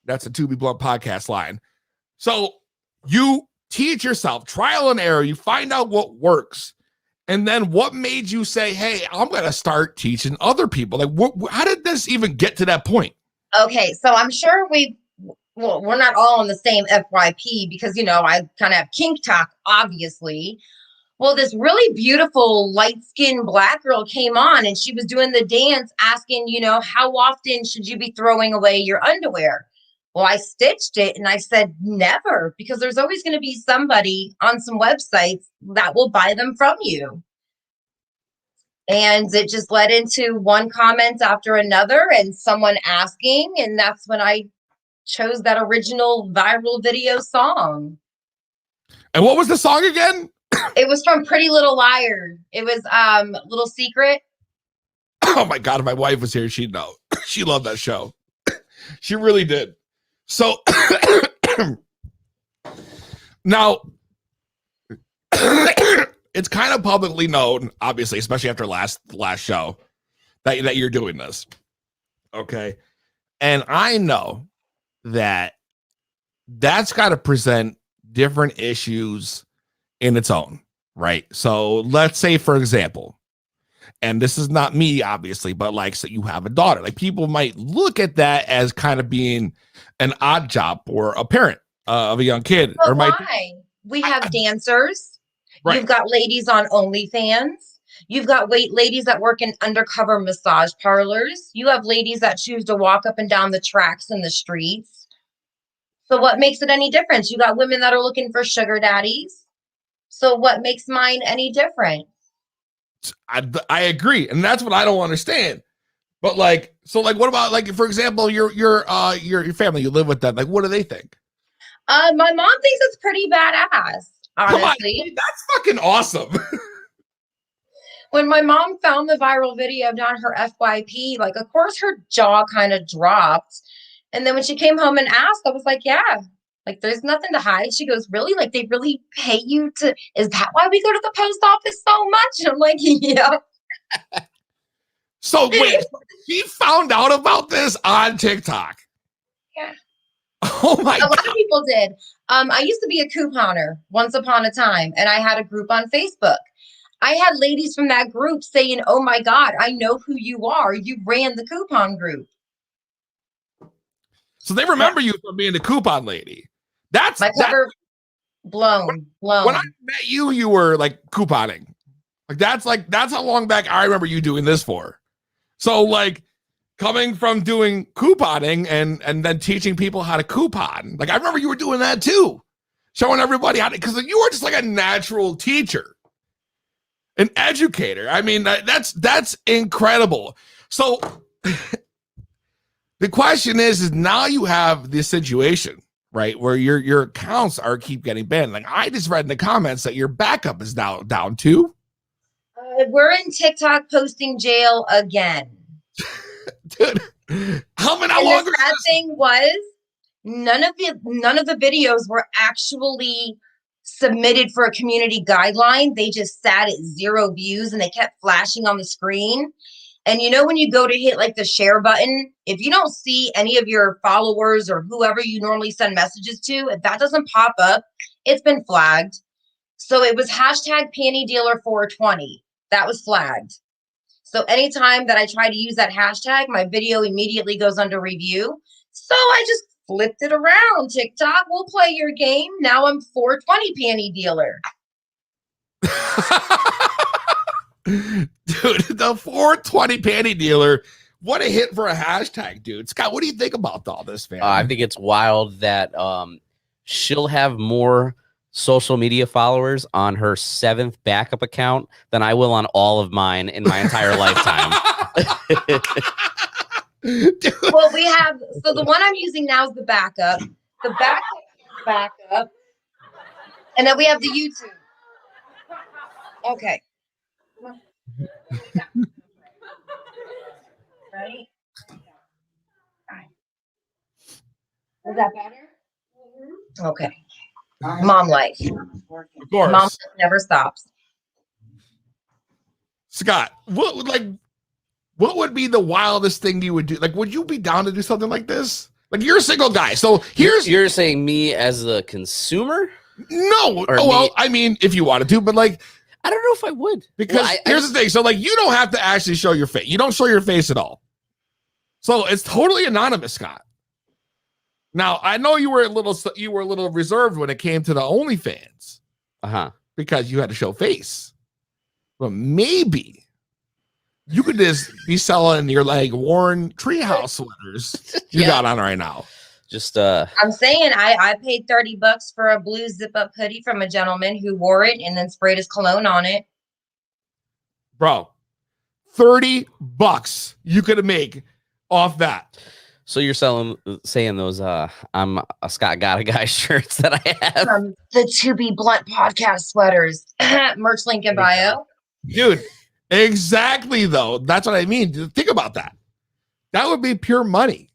That's a To Be Blunt podcast line. So you teach yourself, trial and error. You find out what works. And then what made you say, hey, I'm going to start teaching other people? Like, how did this even get to that point? Okay, so I'm sure we're not all on the same FYP because, I kind of have kink talk, obviously. Well, this really beautiful light-skinned Black girl came on and she was doing the dance asking, how often should you be throwing away your underwear? Well, I stitched it and I said, never, because there's always going to be somebody on some websites that will buy them from you. And it just led into one comment after another and someone asking. And that's when I chose that original viral video song. And what was the song again? It was from Pretty Little Liar. It was Little Secret. Oh my God, if my wife was here, she'd know. She loved that show. She really did. So now it's kind of publicly known, obviously, especially after last show, that you're doing this. Okay. And I know that that's got to present different issues in its own, right? So let's say, for example, and this is not me, obviously, but like, so you have a daughter. Like people might look at that as kind of being an odd job for a parent of a young kid. But why? We have dancers. Right. You've got ladies on OnlyFans. You've got ladies that work in undercover massage parlors. You have ladies that choose to walk up and down the tracks in the streets. So what makes it any different? You got women that are looking for sugar daddies. So what makes mine any different? I agree, and that's what I don't understand. But like, so like, what about like, for example, your family? You live with them. Like, what do they think? My mom thinks it's pretty badass. Honestly, that's fucking awesome. When my mom found the viral video on her FYP, like, of course, her jaw kind of dropped. And then when she came home and asked, I was like, yeah. Like, there's nothing to hide. She goes, really? Like, they really pay you to, is that why we go to the post office so much? And I'm like, yeah. So wait, she found out about this on TikTok. Yeah. Oh my God. A lot of people did. I used to be a couponer once upon a time, and I had a group on Facebook. I had ladies from that group saying, oh my God, I know who you are. You ran the coupon group. So they remember you from being the coupon lady. That's my cover blown. When I met you, you were like couponing. Like that's how long back I remember you doing this for. So like coming from doing couponing and then teaching people how to coupon. Like I remember you were doing that too. showing everybody how to, because you are just like a natural teacher, an educator. I mean, that's incredible. So the question is now you have this situation, right, where your accounts keep getting banned. Like I just read in the comments that your backup is now down too. We're in TikTok posting jail again. Dude, how And long? the sad thing was none of the videos were actually submitted for a community guideline. They just sat at 0 views and they kept flashing on the screen. And you know, when you go to hit like the share button, if you don't see any of your followers or whoever you normally send messages to, if that doesn't pop up, it's been flagged. So it was hashtag panty dealer 420. That was flagged. So anytime that I try to use that hashtag, my video immediately goes under review. So I just flipped it around. TikTok, we'll play your game. Now I'm 420 panty dealer. Dude, the 420 panty dealer. What a hit for a hashtag, dude. Scott, what do you think about all this, man? I think it's wild that she'll have more social media followers on her 7th backup account than I will on all of mine in my entire lifetime. Well, we have, so the one I'm using now is the backup. The backup. And then we have the YouTube. Okay. Ready? All right. Is that better? Okay. Mom life. Of course. Mom life never stops. Scott, what would be the wildest thing you would do? Like, would you be down to do something like this? Like, you're a single guy, so you're saying me as a consumer? No. Well, I mean, if you wanted to, but like, I don't know if I would. Because here's the thing. So, like, you don't have to actually show your face. You don't show your face at all. So it's totally anonymous, Scott. Now, I know you were a little reserved when it came to the OnlyFans. Because you had to show face. But maybe you could just be selling your like worn treehouse sweaters you got on right now. Just I'm saying I paid $30 for a blue zip-up hoodie from a gentleman who wore it and then sprayed his cologne on it. Bro, $30 you could make off that. So you're saying those I'm a Scott Got a Guy shirts that I have. The To Be Blunt podcast sweaters. Merch link in bio. Dude, exactly though. That's what I mean. Think about that. That would be pure money.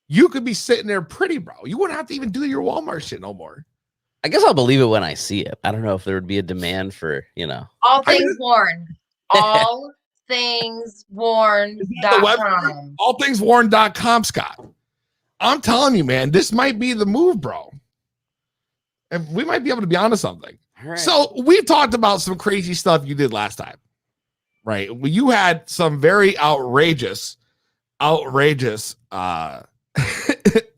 You could be sitting there pretty, bro. You wouldn't have to even do your Walmart shit no more. I guess I'll believe it when I see it. I don't know if there would be a demand for, All things worn. All things worn.com. Allthingsworn.com, Scott. I'm telling you, man, this might be the move, bro. And we might be able to be onto something. Right. So we talked about some crazy stuff you did last time, right? Well, you had some very outrageous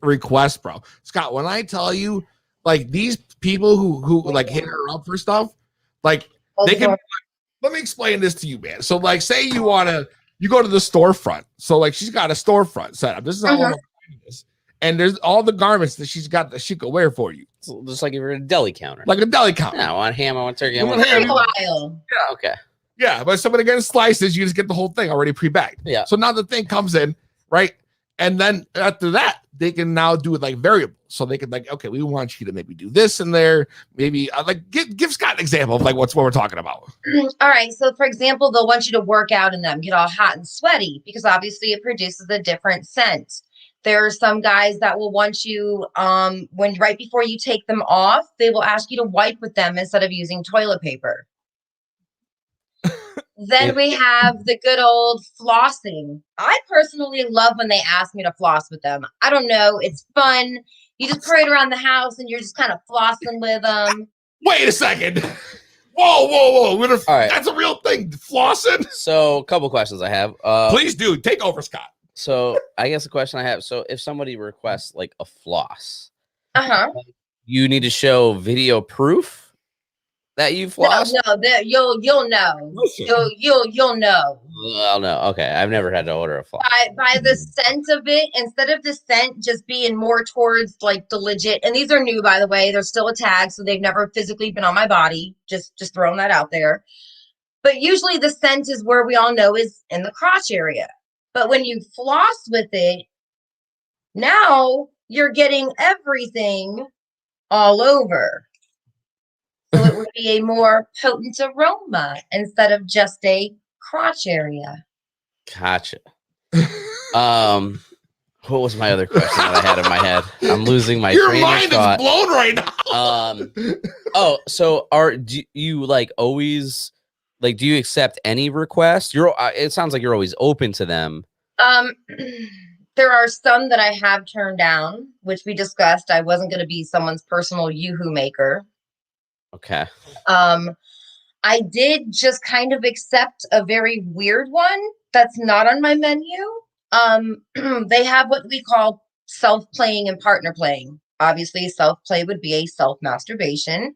requests, bro. Scott, when I tell you, like, these people who like hit her up for stuff, like, they can. Let me explain this to you, man. So, like, say you go to the storefront. So, like, she's got a storefront set up. This is how I'm this. And there's all the garments that she's got that she could wear for you. So just like if you're at a deli counter. Like a deli counter. Yeah, I want ham, I want turkey, I want ham. Yeah, okay. Yeah, but somebody getting slices, you just get the whole thing already pre-bagged. Yeah. So now the thing comes in, right? And then after that, they can now do it like variable. So they can like, okay, we want you to maybe do this in there. Maybe like give Scott an example of like what we're talking about. All right. So for example, they'll want you to work out in them, get all hot and sweaty because obviously it produces a different scent. There are some guys that will want you when right before you take them off, they will ask you to wipe with them instead of using toilet paper. Then we have the good old flossing. I personally love when they ask me to floss with them. I don't know. It's fun. You just parade around the house and you're just kind of flossing with them. Wait a second. Whoa. All right. That's a real thing. Flossing. So a couple questions I have. Please do. Take over, Scott. So I guess the question I have, so if somebody requests like a floss, Uh-huh. you need to show video proof? that you floss? No, that you'll know. Listen. You'll know. Well, no. Okay, I've never had to order a floss. By the scent of it, instead of the scent just being more towards like the legit, and these are new, by the way, they're still a tag, so they've never physically been on my body. Just throwing that out there. But usually the scent is where we all know is in the crotch area. But when you floss with it, now you're getting everything all over. So it would be a more potent aroma instead of just a crotch area. Gotcha. What was my other question that I had in my head? I'm losing my Your train mind of thought. is blown right now. So do you like always like do you accept any request? It sounds like you're always open to them. There are some that I have turned down, which we discussed. I wasn't going to be someone's personal yoo-hoo maker. Okay. I did just kind of accept a very weird one that's not on my menu. They have what we call self-playing and partner playing. Obviously, self-play would be a self-masturbation.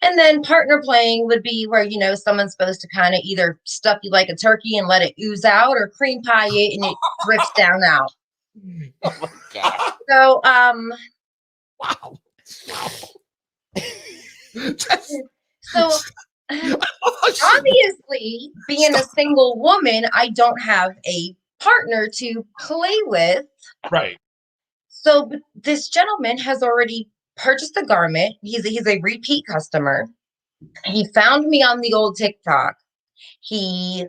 And then partner playing would be where, you know, someone's supposed to kind of either stuff you like a turkey and let it ooze out or cream pie it and it drips down out. Oh my God. So, Wow. so obviously, being a single woman, I don't have a partner to play with. Right. So this gentleman has already purchased the garment. He's a repeat customer. He found me on the old TikTok. He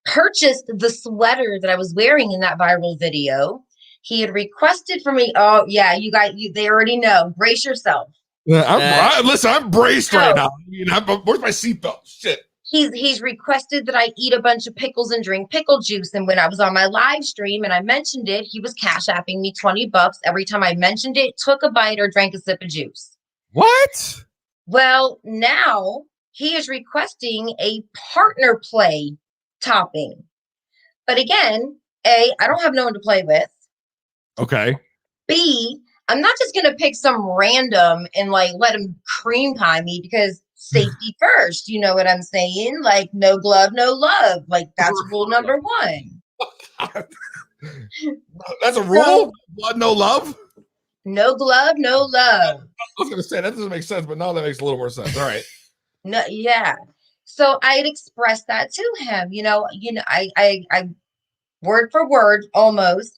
purchased the sweater that I was wearing in that viral video. He had requested for me. Oh yeah, they already know. Brace yourself. Yeah, listen, I'm braced right now. Where's my seatbelt? Shit. He's requested that I eat a bunch of pickles and drink pickle juice. And when I was on my live stream and I mentioned it, he was cash apping me $20 every time I mentioned it, took a bite or drank a sip of juice. What? Well, now he is requesting a partner play topping. But again, A, I don't have no one to play with. Okay. B, I'm not just going to pick some random and like let him cream pie me because safety first. You know what I'm saying? Like no glove, no love. Like that's rule number one. That's a rule? Blood, no love? No glove, no love. I was going to say, that doesn't make sense, but now that makes a little more sense. All right. No, yeah. So I'd expressed that to him, I word for word almost.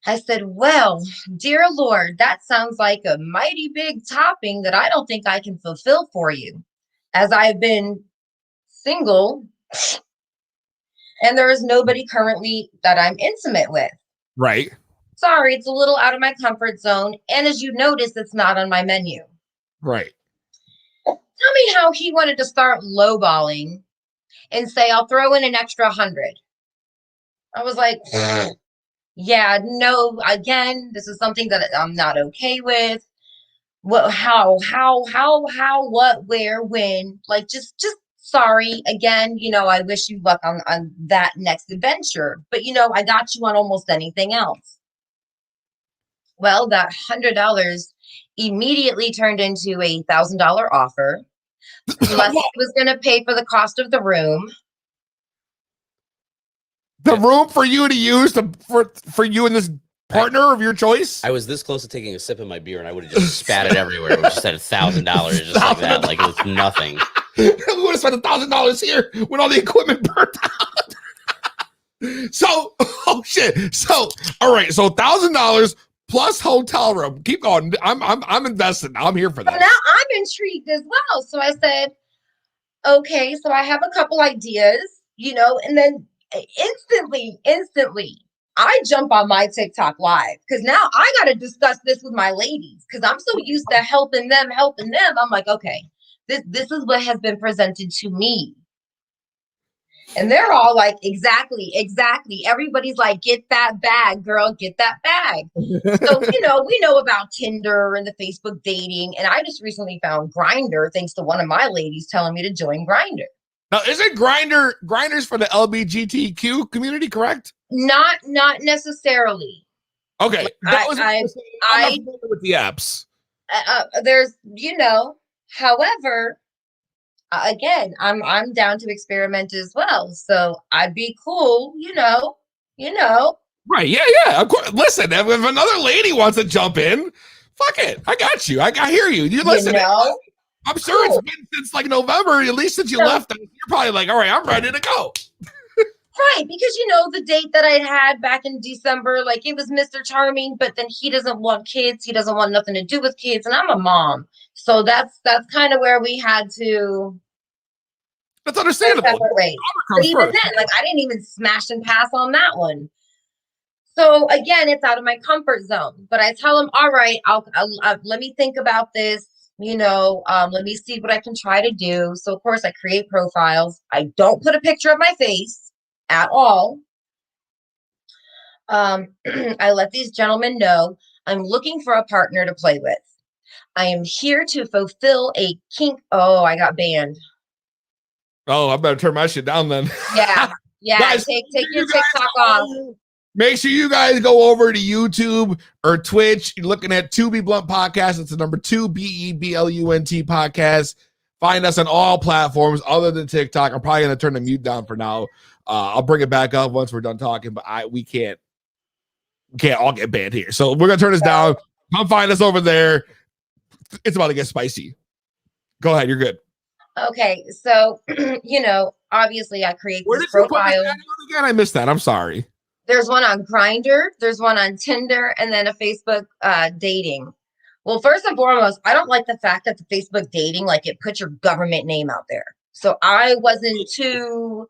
I said, well, dear Lord, that sounds like a mighty big topping that I don't think I can fulfill for you, as I've been single and there is nobody currently that I'm intimate with. Right. Sorry, it's a little out of my comfort zone. And as you notice, it's not on my menu. Right. Tell me how he wanted to start lowballing and say, I'll throw in an extra 100. I was like, yeah, no, again, this is something that I'm not okay with. What, how, what, where, when, like, just sorry. Again, I wish you luck on that next adventure, but I got you on almost anything else. Well, that $100 immediately turned into a $1,000 offer. Plus, he was going to pay for the cost of the room. The room for you to use for you and this partner of your choice? I was this close to taking a sip of my beer and I would have just spat it everywhere. It was just at $1,000 just like that. Like it was nothing. We would have spent $1,000 here when all the equipment burnt out. So, oh shit. So, all right. So $1,000 plus hotel room. Keep going. I'm invested. I'm here for that. So now I'm intrigued as well. So I said, okay, so I have a couple ideas, and then instantly, I jump on my TikTok live because now I got to discuss this with my ladies because I'm so used to helping them. I'm like, okay, this is what has been presented to me. And they're all like, exactly. Everybody's like, get that bag, girl, get that bag. So, we know about Tinder and the Facebook dating. And I just recently found Grindr thanks to one of my ladies telling me to join Grindr. Now, isn't Grindr's for the LGBTQ community, correct? Not necessarily. Okay. I'm not familiar with the apps. There's, however, again, I'm down to experiment as well. So I'd be cool, Right? Yeah. Of course. Listen, if another lady wants to jump in, fuck it. I got you. I hear you. You listen. I'm sure Cool. it's been since like November, at least since you left. You're probably like, all right, I'm ready to go. Right, because the date that I had back in December, like it was Mr. Charming, but then he doesn't want kids. He doesn't want nothing to do with kids, and I'm a mom, so that's kind of where we had to. That's understandable. But even then, like I didn't even smash and pass on that one. So again, it's out of my comfort zone. But I tell him, all right, I'll let me think about this. Let me see what I can try to do. So of course, I create profiles. I don't put a picture of my face at all. I let these gentlemen know I'm looking for a partner to play with. I am here to fulfill a kink. Oh, I got banned. Oh, I better turn my shit down then. Yeah. Guys, take your TikTok off. Make sure you guys go over to YouTube or Twitch. You're looking at 2B Blunt Podcast. It's the number 2 BEBLUNT podcast. Find us on all platforms other than TikTok. I'm probably going to turn the mute down for now. I'll bring it back up once we're done talking, but we can't all get banned here. So we're going to turn this down. Come find us over there. It's about to get spicy. Go ahead. You're good. Okay. So, obviously I create Where this did you profile. put this again? I missed that. I'm sorry. There's one on Grindr, there's one on Tinder, and then a Facebook dating. Well, first and foremost, I don't like the fact that the Facebook dating, like it puts your government name out there. So I wasn't too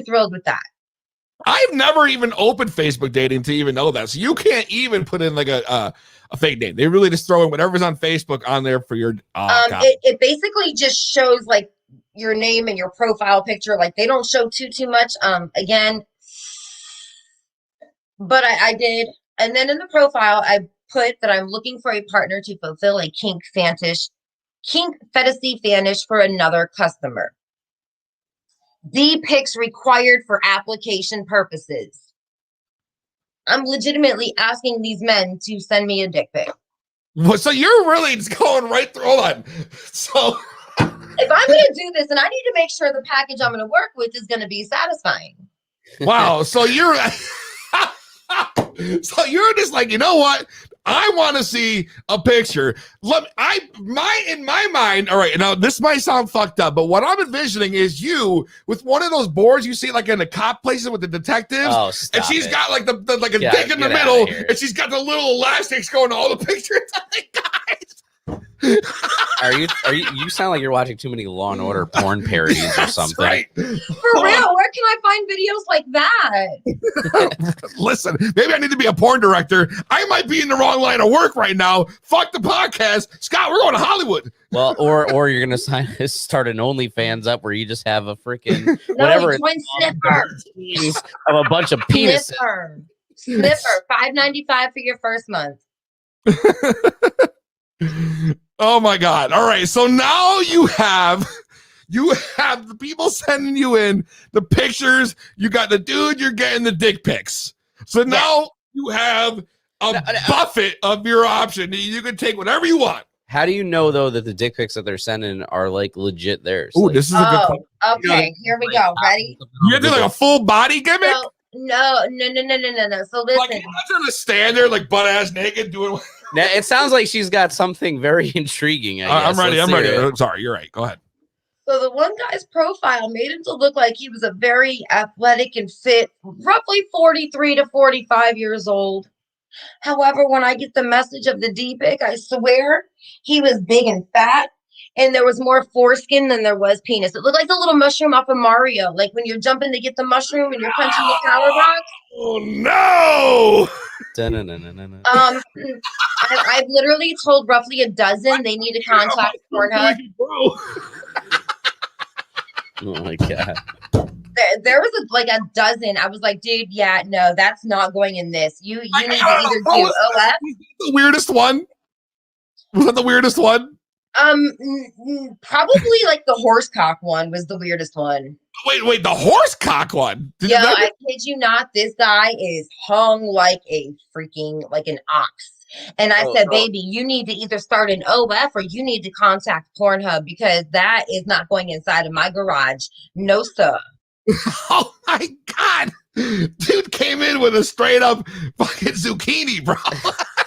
thrilled with that. I've never even opened Facebook dating to even know that. So you can't even put in like a fake name. They really just throw in whatever's on Facebook on there for your. It basically just shows like your name and your profile picture. Like they don't show too much. Again. But I did. And then in the profile, I put that I'm looking for a partner to fulfill a kink fantasy fetish for another customer. D-pics required for application purposes. I'm legitimately asking these men to send me a dick pic. Well, so you're really just going right through. Hold on. So if I'm going to do this, and I need to make sure the package I'm going to work with is going to be satisfying. Wow. So you're... So you're just like, you know what? I want to see a picture. In my mind, all right, now this might sound fucked up, but what I'm envisioning is you with one of those boards you see like in the cop places with the detectives. Oh, and she's got like the like a Yeah, dick in the get middle, outta here. and she's got the little elastics going to all the pictures. Guys. You sound like you're watching too many Law and Order porn parodies or something. Right. For real, where can I find videos like that? Listen, maybe I need to be a porn director. I might be in the wrong line of work right now. Fuck the podcast. Scott, we're going to Hollywood. Well, or you're gonna start an OnlyFans up where you just have a freaking whatever join Sniffer. of a bunch of penises. Sniffer, $5.95 for your first month. Oh my God. All right. So now you have the people sending you in the pictures. You got the dude, you're getting the dick pics. So now you have a buffet of your option. You can take whatever you want. How do you know though that the dick pics that they're sending are like legit theirs? Oh, like, this is a good point. Okay, here we go. Ready? You have to do like a full body gimmick? No. So listen. Like, you're not trying to stand there like butt ass naked doing. Now, it sounds like she's got something very intriguing. I'm ready. I'm ready. I'm sorry. You're right. Go ahead. So the one guy's profile made him to look like he was a very athletic and fit, roughly 43 to 45 years old. However, when I get the message of the D-pic, I swear he was big and fat, and there was more foreskin than there was penis. It looked like the little mushroom off of Mario, like when you're jumping to get the mushroom and you're punching the power box. Oh no! I've literally told roughly a dozen they need to contact Pornhub. Oh my God. There was like a dozen. I was like, dude, yeah, no, that's not going in this. You need to either do OF. The weirdest one? Was that the weirdest one? Probably like the horse cock one was the weirdest one. Wait, the horse cock one? I kid you not, this guy is hung like a freaking, like an ox. And I Oh, said, no. baby, you need to either start an OF or you need to contact Pornhub because that is not going inside of my garage. No, sir. Oh my God. Dude came in with a straight up fucking zucchini, bro.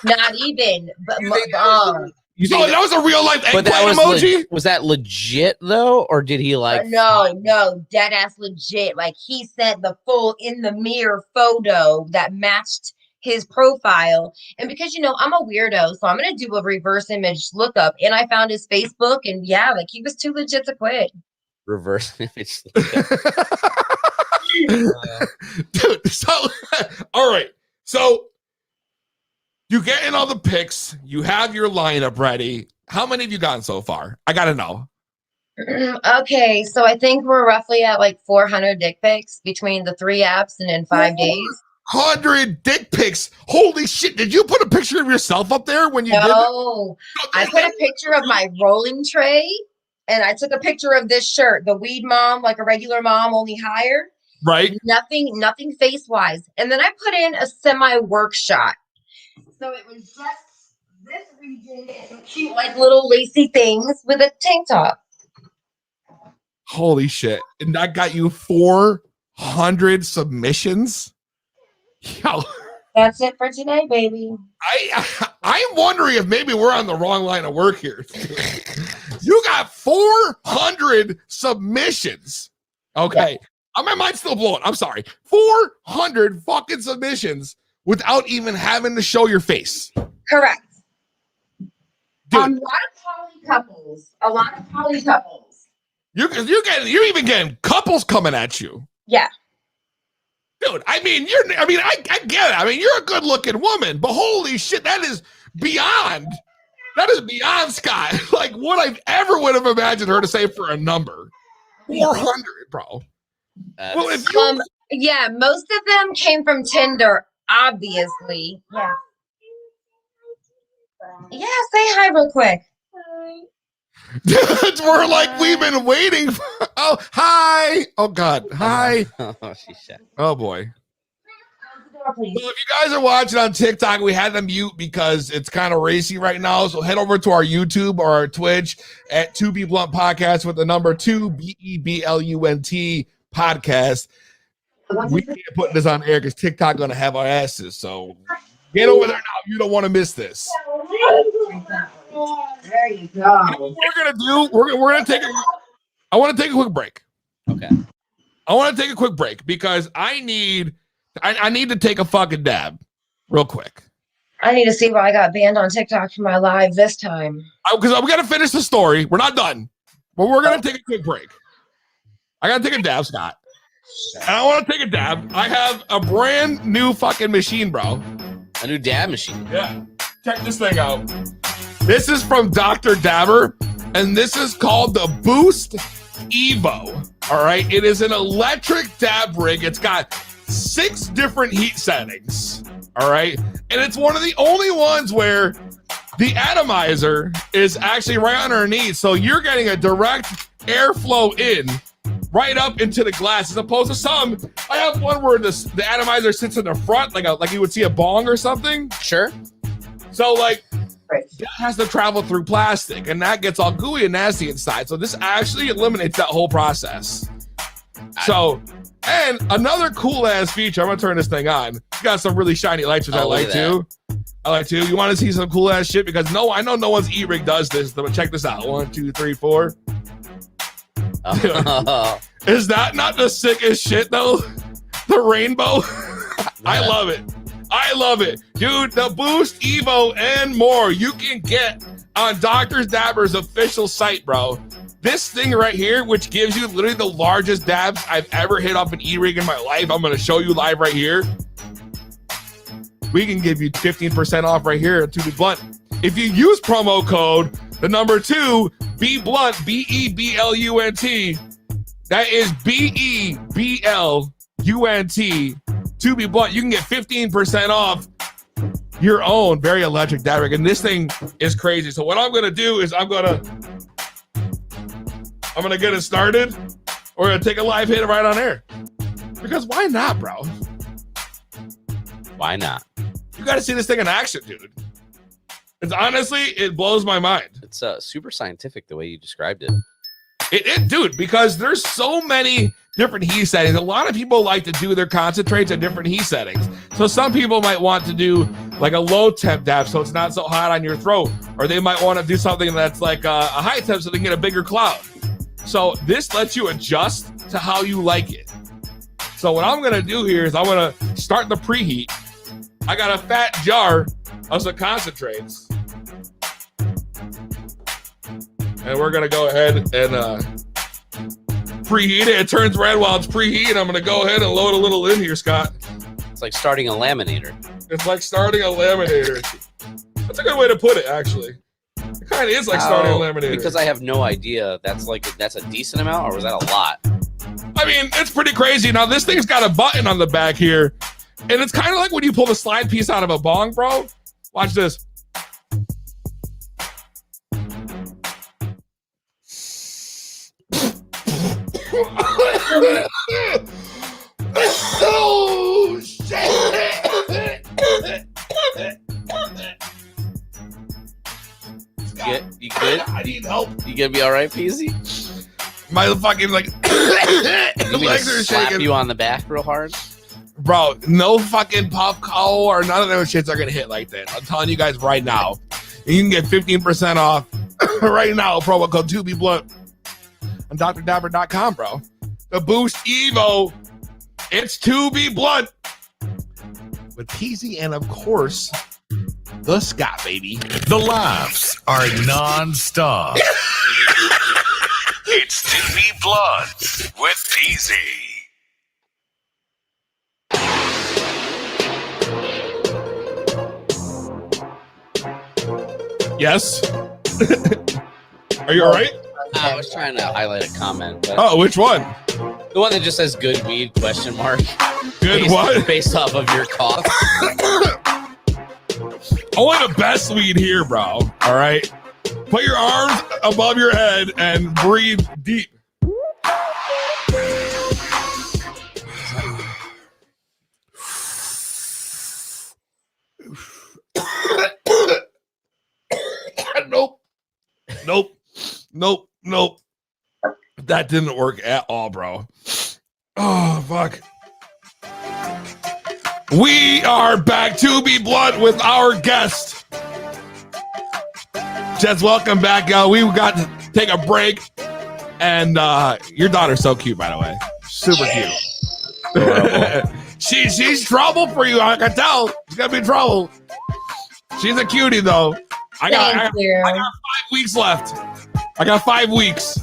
Not even. But You think that That was a real life but that eggplant was emoji? was that legit though, or did he like? no, dead ass legit. Like he sent the full in the mirror photo that matched his profile. And because I'm a weirdo, so I'm gonna do a reverse image lookup. And I found his Facebook, and yeah, like he was too legit to quit. Reverse image. Dude, so all right. So you get in all the pics, you have your lineup ready. How many have you gotten so far? I gotta know. Okay, so I think we're roughly at like 400 dick pics between the 3 apps and in 5 days. 100 dick pics. Holy shit. Did you put a picture of yourself up there when you did that? No, I put a picture of my rolling tray, and I took a picture of this shirt, the weed mom, like a regular mom, only higher. Right. Nothing face wise. And then I put in a semi work shot. So it was just this region and some cute, like little lacy things with a tank top. Holy shit. And that got you 400 submissions? Yo. That's it for today, baby. I'm wondering if maybe we're on the wrong line of work here. You got 400 submissions. Okay. My mind's still blowing. I'm sorry. 400 fucking submissions without even having to show your face. Correct. Dude. A lot of poly couples. You're even getting couples coming at you. Yeah. Dude, I get it. I mean, you're a good looking woman, but holy shit, that is beyond Scott. Like what I ever would have imagined her to say for a number. 400, bro. Well, if you yeah, most of them came from Tinder, obviously. Yeah. Yeah, say hi real quick. we're like we've been waiting for, oh hi. Oh God. Hi. Oh boy. Well, if you guys are watching on TikTok, we had to mute because it's kind of racy right now. So head over to our YouTube or our Twitch at 2B Blunt Podcast with the number 2 BEBLUNT podcast. We can't put this on air because TikTok gonna have our asses. So get over there now if you don't want to miss this. There you go. You know what we're gonna do? We're gonna take I want to take a quick break. Okay. I want to take a quick break because I need to take a fucking dab real quick. I need to see why I got banned on TikTok for my live this time. Because we got to finish the story. We're not done, but we're going to take a quick break. I got to take a dab, Scott. And I want to take a dab. I have a brand new fucking machine, bro. A new dab machine. Yeah. Check this thing out. This is from Dr. Dabber, and this is called the Boost Evo. All right. It is an electric dab rig. It's got 6 different heat settings. All right. And it's one of the only ones where the atomizer is actually right underneath. So you're getting a direct airflow in right up into the glass, as opposed to some. I have one where the atomizer sits in the front, like you would see a bong or something. Sure. So like that has to travel through plastic, and that gets all gooey and nasty inside. So this actually eliminates that whole process. So, and another cool ass feature, I'm gonna turn this thing on. It's got some really shiny lights, which I like too. You want to see some cool ass shit? Because I know no one's e-rig does this, but check this out. 1, 2, 3, 4. Is that not the sickest shit though? The rainbow. I love it. Dude, the Boost Evo and more you can get on Dr. Dabber's official site, bro. This thing right here, which gives you literally the largest dabs I've ever hit off an e-rig in my life. I'm going to show you live right here. We can give you 15% off right here at 2B Blunt. If you use promo code, the number 2, B Blunt, BEBLUNT. That is BEBLUNT, 2B Blunt. You can get 15% off your own very electric dab rig. And this thing is crazy. So what I'm going to do is I'm going to get it started. We're going to take a live hit right on air. Because why not, bro? Why not? You got to see this thing in action, dude. It's honestly, it blows my mind. It's super scientific the way you described it. Dude, because there's so many different heat settings. A lot of people like to do their concentrates at different heat settings. So some people might want to do like a low temp dab so it's not so hot on your throat. Or they might want to do something that's like a high temp so they can get a bigger cloud. So this lets you adjust to how you like it. So what I'm going to do here is I'm going to start the preheat. I got a fat jar of some concentrates. And we're going to go ahead and preheat it. It turns red while it's preheating. I'm going to go ahead and load a little in here, Scott. It's like starting a laminator. It's like starting a laminator. That's a good way to put it, actually. It kind of is like starting a laminator. Because I have no idea. That's a decent amount, or was that a lot? I mean, it's pretty crazy. Now, this thing's got a button on the back here. And it's kind of like when you pull the slide piece out of a bong, bro. Watch this. Oh, shit. You good? I need help. You gonna be all right, Peasy? My fucking, like, legs are slap shaking. you on the back real hard? Bro, no fucking pop call or none of those shits are gonna hit like that. I'm telling you guys right now. You can get 15% off right now. Promo code 2BBlunt on drdabber.com, bro. The Boost Evo. It's 2BBlunt with Peasy and, of course, the Scott, baby. The laughs are non-stop. It's 2BBlunt with Peasy. Yes. Are you all right? I was trying to highlight a comment. But Oh, which one? the one that just says "good weed?" question mark. Good what? Based off of your cough. Only the best weed here, bro. All right. Put your arms above your head and breathe deep. Nope. That didn't work at all, bro. Oh, fuck. We are back to be blunt with our guest. Jess, welcome back, y'all. We got to take a break. And your daughter's so cute, by the way. Super cute. She's trouble for you. I can tell. She's gonna be trouble. She's a cutie, though. I got 5 weeks left. I got 5 weeks.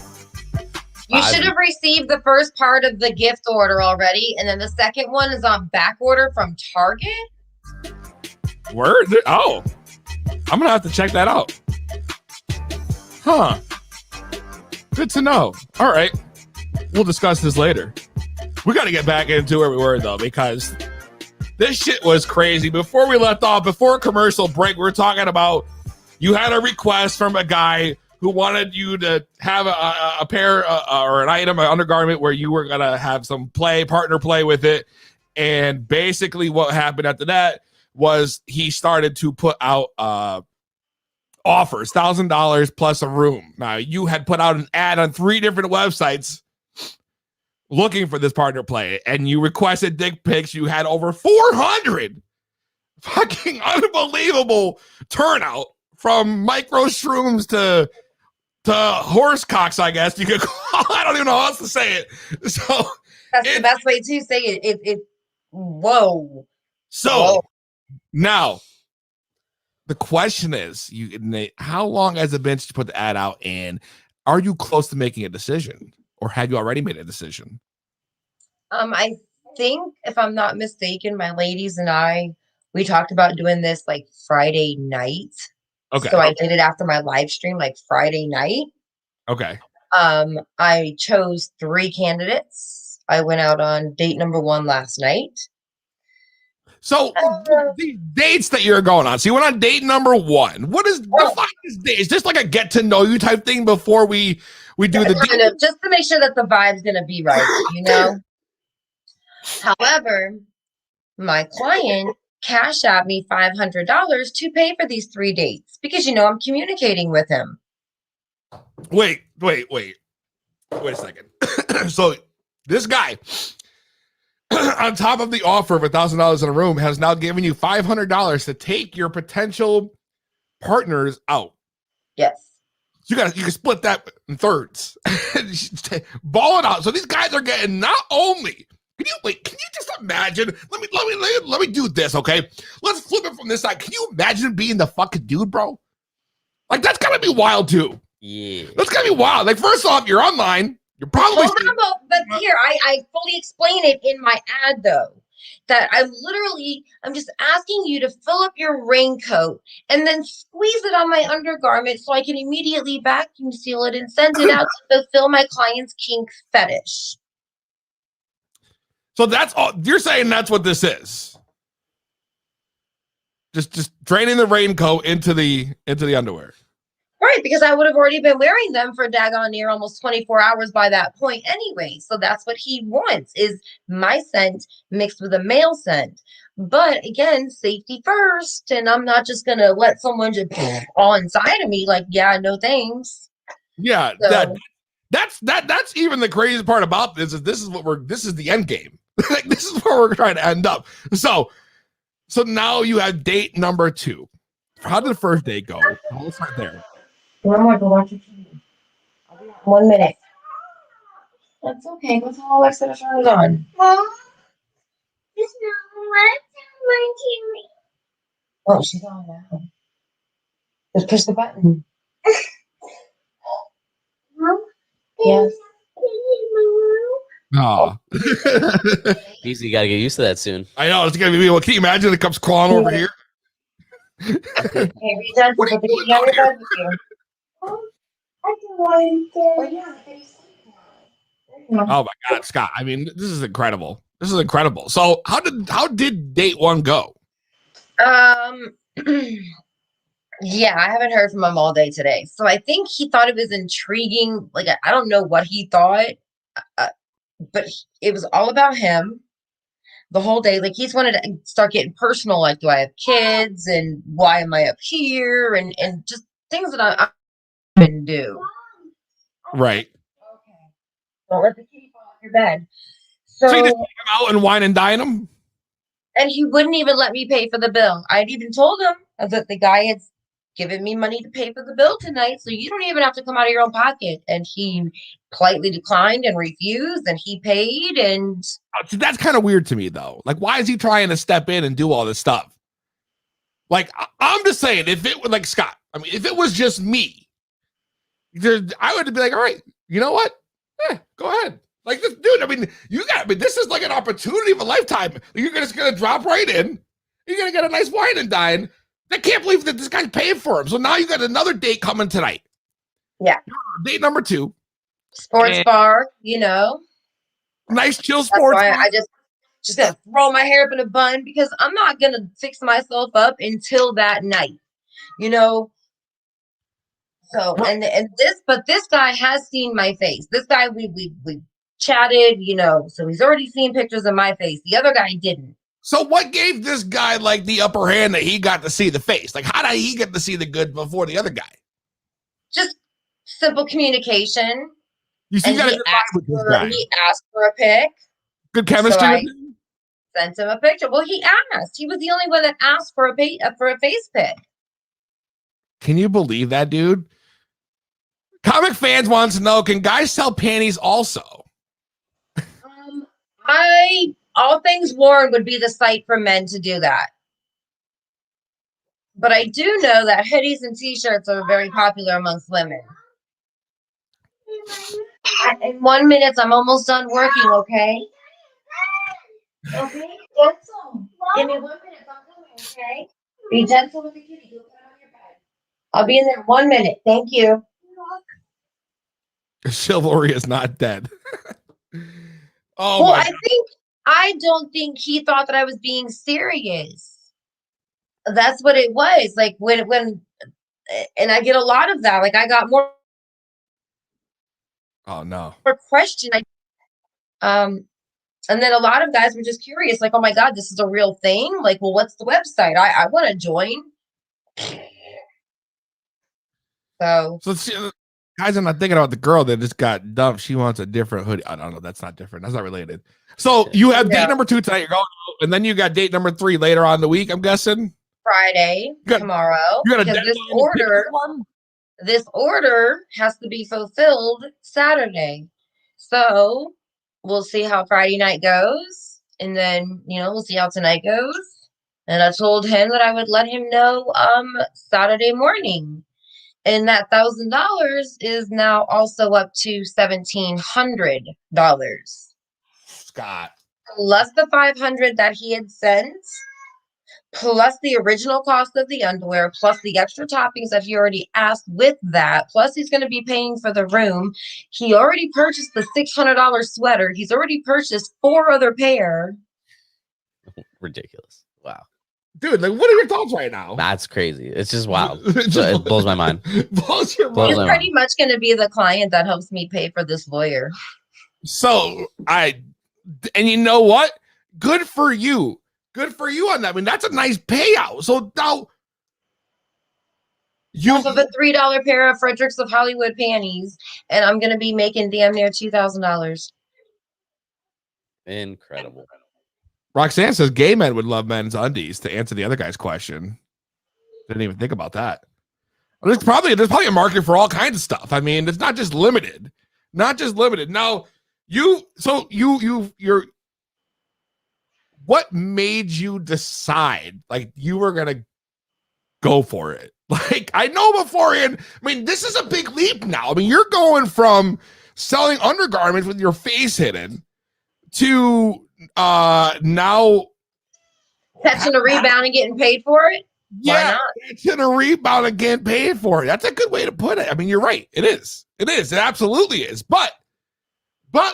You should have received the first part of the gift order already, and then the second one is on back order from Target. Word? Oh, I'm gonna have to check that out. Huh. Good to know. All right. We'll discuss this later. We got to get back into where we were, though, because this shit was crazy. Before we left off, before commercial break, we were talking about you had a request from a guy who wanted you to have a pair or an item, an undergarment where you were going to have some partner play with it. And basically what happened after that was he started to put out offers, $1,000 plus a room. Now, you had put out an ad on 3 different websites looking for this partner play, and you requested dick pics. You had over 400. Fucking unbelievable turnout from micro shrooms to horse cocks, I guess you could call. I don't even know how else to say it. So that's the best way to say it. Whoa. So whoa. Now the question is, how long has it been to put the ad out, and are you close to making a decision, or have you already made a decision? I think, if I'm not mistaken, my ladies and we talked about doing this like Friday night. Okay. So I did it after my live stream, like Friday night. Okay. I chose 3 candidates. I went out on date number 1 last night. So the dates that you're going on. So you went on date number 1. What is define this date? Is this like a get to know you type thing before we do the kind of, just to make sure that the vibe's gonna be right, you know? However, my client cash at me $500 to pay for these 3 dates because I'm communicating with him. Wait a second. So this guy, on top of the offer of $1,000 in a room, has now given you $500 to take your potential partners out. Yes. You can split that in thirds. Ball it out. So these guys are getting not only. Can you just imagine? Let me do this, okay? Let's flip it from this side. Can you imagine being the fucking dude, bro? Like, that's gotta be wild too. Yeah. That's gotta be wild. Like, first off, you're online. You're probably Hold on, but here I fully explain it in my ad though. That I'm just asking you to fill up your raincoat and then squeeze it on my undergarment so I can immediately vacuum seal it and send it out to fulfill my client's kink fetish. So that's all you're saying. That's what this is. Just draining the raincoat into the underwear. Right, because I would have already been wearing them for daggone near almost 24 hours by that point anyway. So that's what he wants is my scent mixed with a male scent. But again, safety first. And I'm not just going to let someone just all inside of me like, yeah, no thanks. Yeah, So, that's even the craziest part about this is this is the end game. Like, this is where we're trying to end up. So now you have date number 2. How did the first date go? Let's start there. one more to watch your TV. I'll be back in 1 minute. That's okay. Go tell Alexa to turn it on. Mom, it's not my TV. Oh, she's on now. Just push the button. Mom, yes. Oh. Easy, got to get used to that soon. I know it's gonna be. Well, can you imagine it comes crawling over here? Hey, be gentle What are with the you kitty on doing your out bed with you. I don't want to. Oh, yeah. Oh my God, Scott! I mean, this is incredible. This is incredible. So, how did date 1 go? Yeah, I haven't heard from him all day today. So I think he thought it was intriguing. Like, I don't know what he thought, but it was all about him the whole day. Like, he's wanted to start getting personal. Like, do I have kids? And why am I up here? And just things that I can do. Right. Okay. Don't let the kitty fall off your bed. So you So just take him out and wine and dine him? and he wouldn't even let me pay for the bill. I'd even told him that the guy had given me money to pay for the bill tonight, so you don't even have to come out of your own pocket. And he politely declined and refused, and he paid. And See, that's kind of weird to me, though. Like, why is he trying to step in and do all this stuff? Like, I'm just saying, if it was like Scott, I mean, if it was just me, I would be like, all right, you know what? Go ahead. Like, this dude, I mean, this is like an opportunity of a lifetime. You're just gonna drop right in. You're gonna get a nice wine and dine. I can't believe that this guy's paying for him. So now you got another date coming tonight. yeah, Date number 2. sports And bar, nice chill That's sports. why I just gonna throw my hair up in a bun because I'm not gonna fix myself up until that night, So but this guy has seen my face. This guy we chatted, so he's already seen pictures of my face. The other guy didn't. So what gave this guy like the upper hand that he got to see the face? Like, how did he get to see the good before the other guy? Just simple communication. You see, And he asked for a pic. Good chemistry. So I sent him a picture. Well, he asked. He was the only one that asked for a face pic. Can you believe that, dude? Comic fans wants to know: can guys sell panties also? All Things Worn would be the site for men to do that. But I do know that hoodies and t-shirts are very popular amongst women. In 1 minute, I'm almost done working, okay? Okay, gentle. Give me 1 minute, I'm coming, okay? Be gentle with the kitty. Go put it on your bed. I'll be in there 1 minute. Thank you. Chivalry is not dead. Oh, well, I don't think he thought that I was being serious. That's what it was. Like when and I get a lot of that. Like I got more. Oh no. For question, And then a lot of guys were just curious, like, oh my God, this is a real thing. Like, well, what's the website? I want to join. So guys, I'm not thinking about the girl that just got dumped. She wants a different hoodie. I don't know. That's not different. That's not related. So you have date number 2 tonight. You're going out, and then you got date number 3 later on in the week, I'm guessing. Friday, tomorrow. You got a because deadline this order has to be fulfilled Saturday. So we'll see how Friday night goes. And then, we'll see how tonight goes. And I told him that I would let him know Saturday morning. And that $1,000 is now also up to $1,700. Scott. Plus the $500 that he had sent, plus the original cost of the underwear, plus the extra toppings that he already asked with that, plus he's going to be paying for the room. He already purchased the $600 sweater. He's already purchased 4 other pair. Ridiculous. Wow. Dude, like, what are your thoughts right now? That's crazy. It's just wild. It blows my mind. Blows your mind. He's pretty much going to be the client that helps me pay for this lawyer. So and you know what? Good for you. Good for you on that. I mean, that's a nice payout. So now you off of a $3 pair of Fredericks of Hollywood panties, and I'm going to be making damn near $2,000. Incredible. Roxanne says gay men would love men's undies, to answer the other guy's question. Didn't even think about that. There's probably a market for all kinds of stuff. I mean, it's not just limited. Now, what made you decide like you were gonna go for it? Like, I know beforehand, I mean, this is a big leap now. I mean, you're going from selling undergarments with your face hidden to now catching a rebound and getting paid for it. Yeah, catching a rebound and getting paid for it. That's a good way to put it. I mean, you're right. It is. It absolutely is. But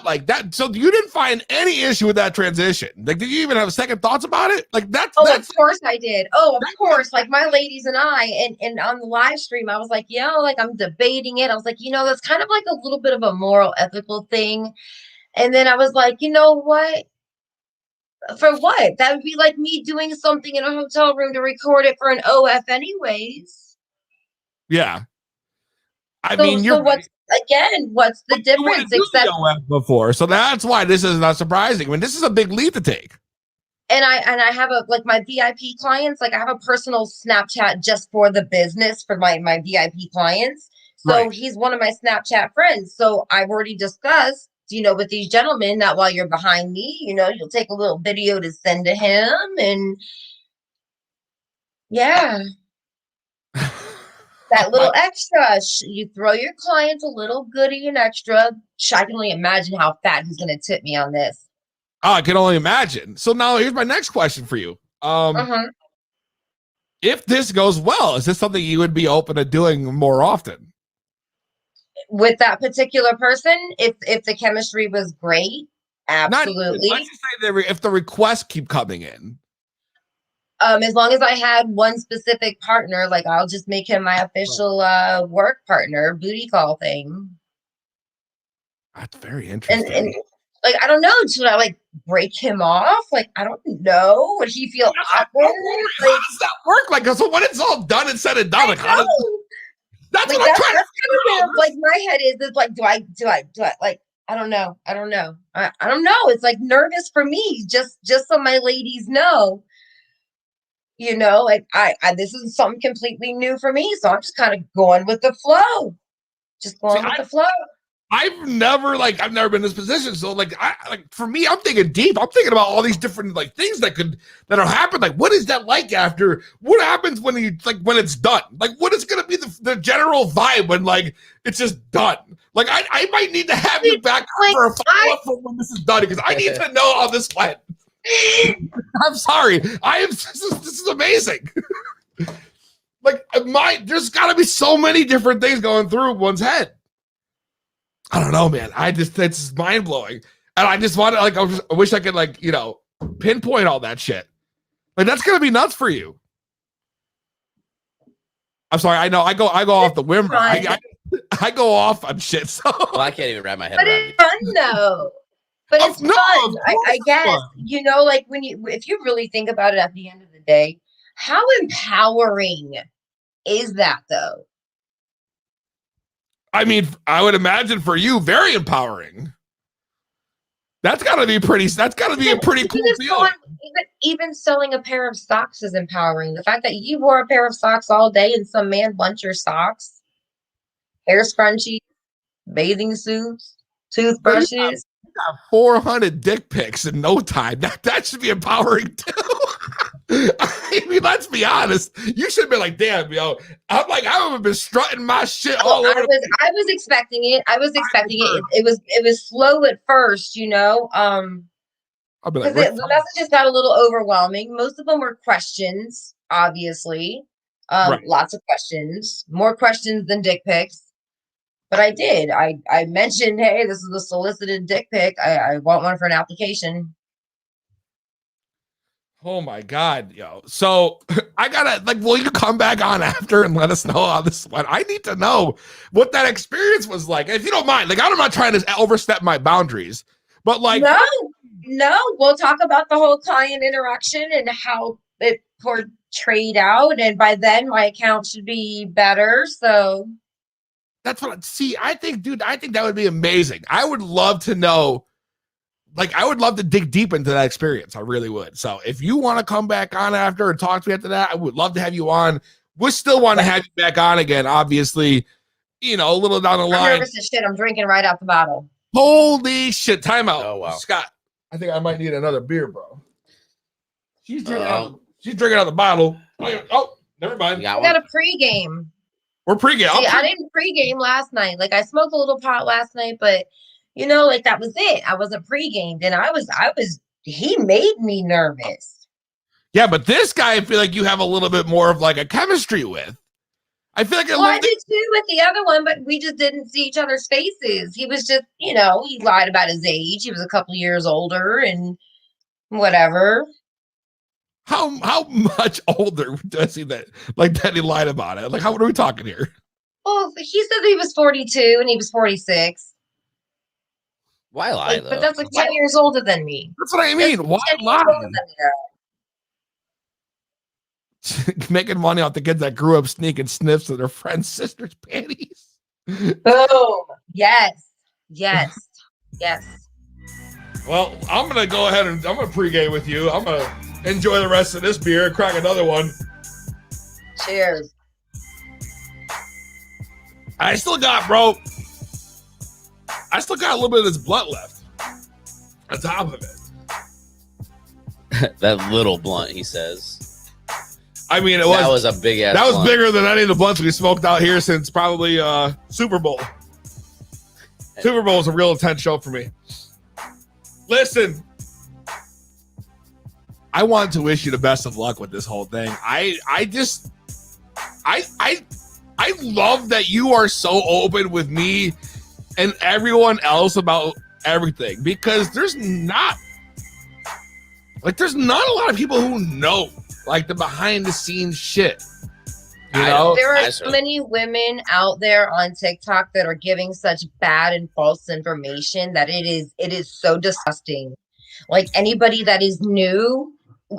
like that, so you didn't find any issue with that transition? Like, did you even have second thoughts about it? Like that's of course I did. Oh, of course. Like my ladies and I, and on the live stream, I was like, like I'm debating it. I was like, that's kind of like a little bit of a moral, ethical thing. And then I was like, you know what? For what? That would be like me doing something in a hotel room to record it for an OF anyways. Yeah. I mean, you're what's the difference? Except OF before. So that's why this is not surprising. I mean, this is a big leap to take. And I have my VIP clients, like I have a personal Snapchat just for the business for my VIP clients. So he's one of my Snapchat friends. So I've already discussed, with these gentlemen that while you're behind me, you'll take a little video to send to him. And yeah, that little extra, you throw your clients a little goodie and extra. I can only imagine how fat he's going to tip me on this. Oh, I can only imagine. So now here's my next question for you. If this goes well, is this something you would be open to doing more often? With that particular person, if the chemistry was great, absolutely. Let's just say if the requests keep coming in. As long as I had one specific partner, like I'll just make him my official work partner, booty call thing. That's very interesting. And like, I don't know, should I like break him off? Like, I don't know. Would he feel awkward? How does that work? Like, so when it's all done and said and done, like, how does that's like, what I'm trying to figure out. Like my head is like, do I like, I don't know. I don't know. It's like nervous for me, just so my ladies know, like I this is something completely new for me. So I'm just kind of going with the flow. The flow. I've never been in this position. So for me, I'm thinking deep. I'm thinking about all these different things that'll happen. Like, what is that like after? What happens when when it's done? Like, what is going to be the general vibe when it's just done? Like, I might need to have you back for a follow-up for when this is done because I need to know how this went. I'm sorry. This is amazing. There's got to be so many different things going through one's head. I don't know, man. It's mind blowing. And I just want to I wish I could pinpoint all that shit. Like, that's going to be nuts for you. I'm sorry. I know I go off the whim. I go off on shit. So well, I can't even wrap my head but around it's fun though. But it's No, fun, of I course guess. fun. You know, like if you really think about it at the end of the day, how empowering is that though? I mean, I would imagine for you, very empowering. That's got to be pretty. That's got to be a pretty cool if feeling. even selling a pair of socks is empowering. The fact that you wore a pair of socks all day and some man bunched your socks, hair scrunchies, bathing suits, toothbrushes. 400 dick pics in no time. That should be empowering too. I mean, let's be honest. You should be like, damn, yo. I'm like, I haven't been strutting my shit all over. I was expecting it. I was expecting it. It was slow at first, you know. I'll be like, Because the messages got a little overwhelming. Most of them were questions, obviously. Right. Lots of questions, more questions than dick pics. But I did. I mentioned, hey, this is a solicited dick pic. I want one for an application. Oh my God, yo. So I gotta will you come back on after and let us know how this went? I need to know what that experience was like. If you don't mind, I'm not trying to overstep my boundaries, but no, we'll talk about the whole client interaction and how it portrayed out. And by then my account should be better. So that's what I think that would be amazing. I would love to know. I would love to dig deep into that experience. I really would. So if you want to come back on after and talk to me after that, I would love to have you on. We still want to have you back on again, obviously, a little down the line. I'm nervous as shit. I'm drinking right out the bottle. Holy shit. Time out. Oh, wow. Scott, I think I might need another beer, bro. She's drinking out the bottle. Oh, never mind. We got a pregame. We're pregame. I didn't pregame last night. I smoked a little pot last night, but that was it. I wasn't pre-gamed, and he made me nervous. Yeah, but this guy, I feel like you have a little bit more of a chemistry with. I feel like I did too with the other one, but we just didn't see each other's faces. He was just, he lied about his age. He was a couple years older and whatever. How much older does he that he lied about it? How what are we talking here? Well, he said he was 42 and he was 46. Why lie, though? But that's 10 years older than me. That's what I mean. Why lie? Making money off the kids that grew up sneaking sniffs of their friends' sisters' panties. Boom. Yes. Well, I'm going to go ahead and I'm going to pregame with you. I'm going to enjoy the rest of this beer, crack another one. Cheers. I still got a little bit of this blunt left on top of it. That little blunt, he says. I mean, that was a big ass. That was bigger than any of the blunts we smoked out here since probably Super Bowl. Super Bowl was a real intense show for me. Listen, I want to wish you the best of luck with this whole thing. I love that you are so open with me and everyone else about everything, because there's not a lot of people who know the behind the scenes shit. There are so many women out there on TikTok that are giving such bad and false information that it is so disgusting. Anybody that is new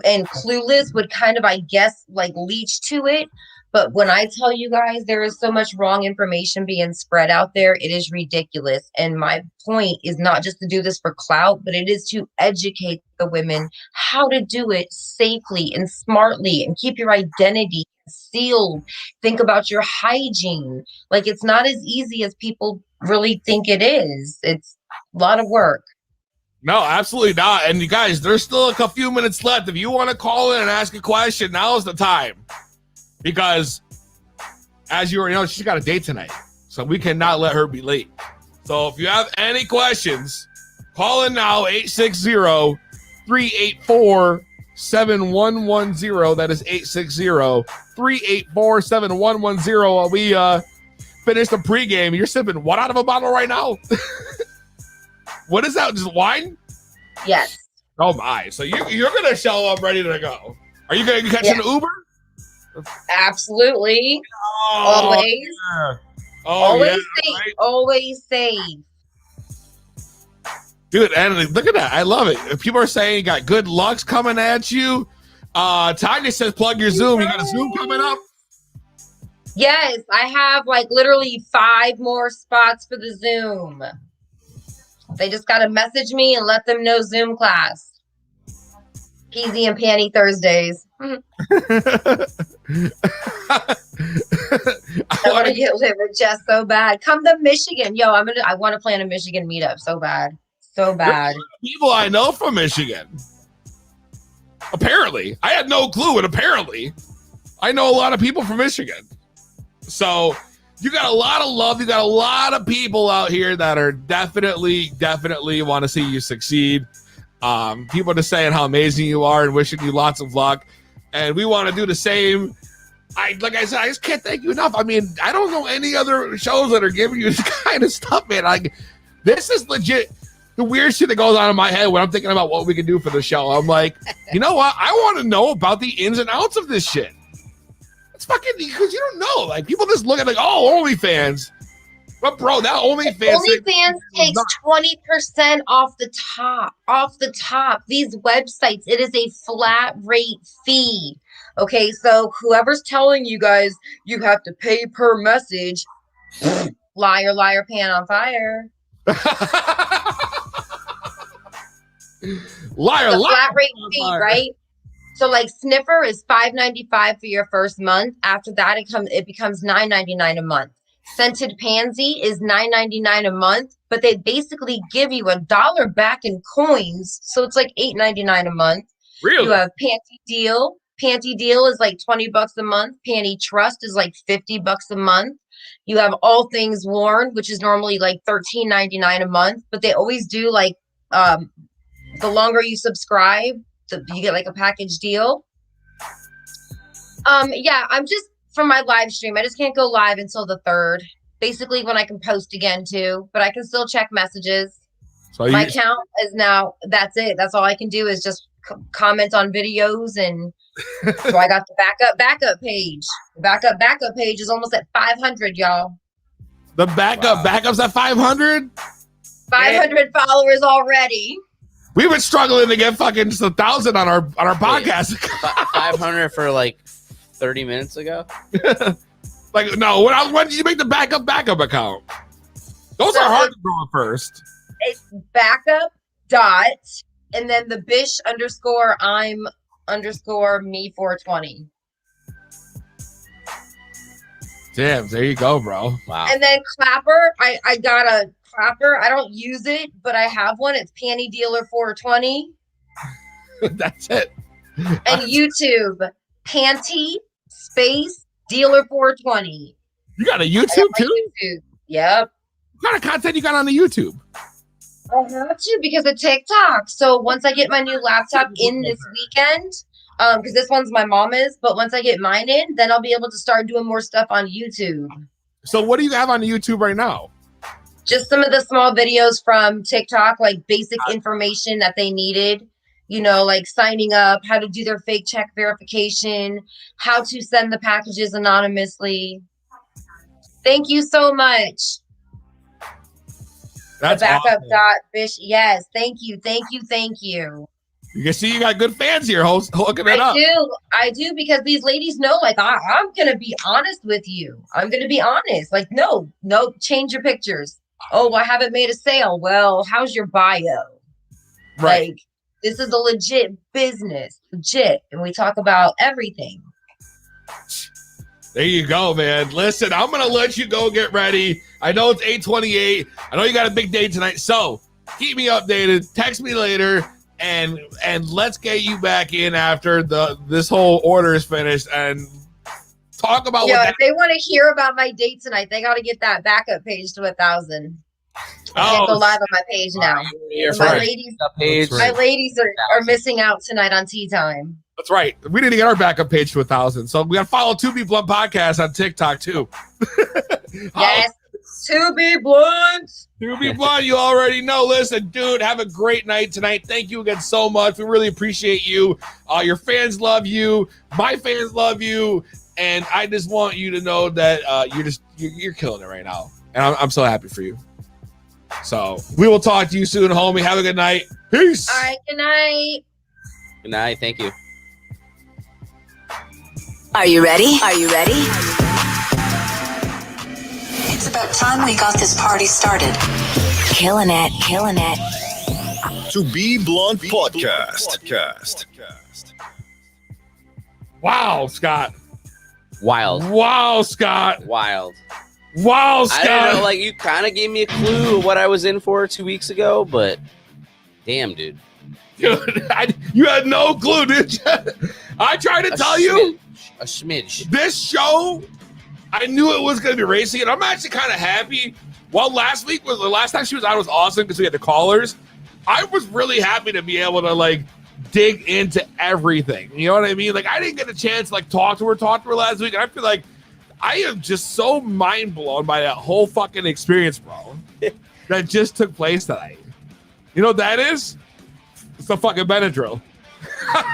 and clueless would kind of, I guess, leech to it. But when I tell you guys there is so much wrong information being spread out there, it is ridiculous. And my point is not just to do this for clout, but it is to educate the women how to do it safely and smartly and keep your identity sealed. Think about your hygiene. It's not as easy as people really think it is. It's a lot of work. No, absolutely not. And you guys, there's still a few minutes left. If you want to call in and ask a question, now's the time. Because, as you already know, she's got a date tonight. So we cannot let her be late. So if you have any questions, call in now, 860-384-7110. That is 860-384-7110. While we finish the pregame, you're sipping what out of a bottle right now? What is that? Just wine? Yes. Oh, my. So you're going to show up ready to go. Are you going to catch an Uber? Absolutely. Oh, always. Yeah. Oh, always yeah, save. right? Always save. Dude, and look at that. I love it. People are saying you got good lucks coming at you. Tanya says plug your Zoom. You got a Zoom coming up? Yes, I have like literally 5 more spots for the Zoom. They just got to message me and let them know Zoom class. Peasy and Panty Thursdays. I want to get liver just so bad. Come to Michigan. Yo, I want to plan a Michigan meetup so bad. So bad. People I know from Michigan. Apparently. I had no clue, and apparently I know a lot of people from Michigan. So you got a lot of love. You got a lot of people out here that are definitely want to see you succeed. People just saying how amazing you are and wishing you lots of luck. And we want to do the same. Like I said, I just can't thank you enough. I mean, I don't know any other shows that are giving you this kind of stuff, man. Like, this is legit the weird shit that goes on in my head when I'm thinking about what we can do for the show. I'm like, you know what? I want to know about the ins and outs of this shit. It's fucking, because you don't know. Like, people just look at like, oh, OnlyFans. But bro, that OnlyFans takes 20% off the top. Off the top. These websites, it is a flat rate fee. Okay, so whoever's telling you guys you have to pay per message, liar, liar, pan on fire. Liar, the liar. Flat rate fee, right? So like Sniffer is $5.95 for your first month. After that, it becomes $9.99 a month. Scented Pansy is $9.99 a month, but they basically give you $1 back in coins, so it's like $8.99 a month. Really? You have Panty Deal. Panty Deal is like $20 a month. Panty Trust is like $50 a month. You have All Things Worn, which is normally like $13.99 a month, but they always do like the longer you subscribe, you get like a package deal. Yeah, I'm just from my live stream. I just can't go live until the 3rd. Basically, when I can post again too, but I can still check messages. So my account is now. That's it. That's all I can do is just comment on videos, and so I got the backup page. The backup page is almost at 500, y'all. The backup's at 500. 500 followers already. We've been struggling to get fucking just 1,000 on our podcast. 500 for like 30 minutes ago. Like, no, when did you make the backup account? Those are hard to grow at first. It's backup dot and then the bish _ I'm _ me 420. Damn, there you go, bro. Wow. And then Clapper, I got a Clapper. I don't use it, but I have one. It's Panty Dealer 420. That's it. And YouTube, Panty Dealer 420. You got a YouTube too? YouTube. Yep. What kind of content you got on the YouTube? I have to because of TikTok. So once I get my new laptop in this weekend, because this one's my mama's, but once I get mine in, then I'll be able to start doing more stuff on YouTube. So what do you have on YouTube right now? Just some of the small videos from TikTok, like basic information that they needed, you know, like signing up, how to do their fake check verification, how to send the packages anonymously. Thank you so much. That's the backup awesome. dot bish. Yes, thank you. You can see you got good fans here, hooking it up. I do because these ladies know, like, I'm gonna be honest with you. I'm gonna be honest. Like, no, change your pictures. Oh, I haven't made a sale. Well, how's your bio? Right. Like, this is a legit business, legit, and we talk about everything. There you go, man. Listen, I'm gonna let you go get ready. I know it's 8:28. I know you got a big day tonight, so keep me updated. Text me later, and let's get you back in after this whole order is finished and talk about if they want to hear about my date tonight, they got to get that backup page to 1,000. I can't go live on my page now. My ladies are missing out tonight on tea time. That's right. We need to get our backup page to 1,000. So we got to follow 2B Blunt Podcast on TikTok too. Yes. 2B Blunt. 2B Blunt, you already know. Listen, dude, have a great night tonight. Thank you again so much. We really appreciate you. Your fans love you. My fans love you. And I just want you to know that you're killing it right now. And I'm so happy for you. So we will talk to you soon, homie. Have a good night. Peace. All right, good night. Good night. Thank you. Are you ready? Are you ready? It's about time we got this party started. Killing it, killing it. To Be Blunt Podcast. Wow, Scott. Wild. Wow, Scott. Wild. Wow, Scott. I don't know, like you kind of gave me a clue of what I was in for 2 weeks ago, but damn, dude. Dude, you had no clue, did you? I tried to tell you. A smidge. This show, I knew it was going to be racy, and I'm actually kind of happy. Well, last week was the last time she was on was awesome because we had the callers. I was really happy to be able to like dig into everything. You know what I mean? Like I didn't get a chance to like talk to her last week, and I feel like I am just so mind blown by that whole fucking experience, bro. That just took place tonight. You know what that is? It's the fucking Benadryl.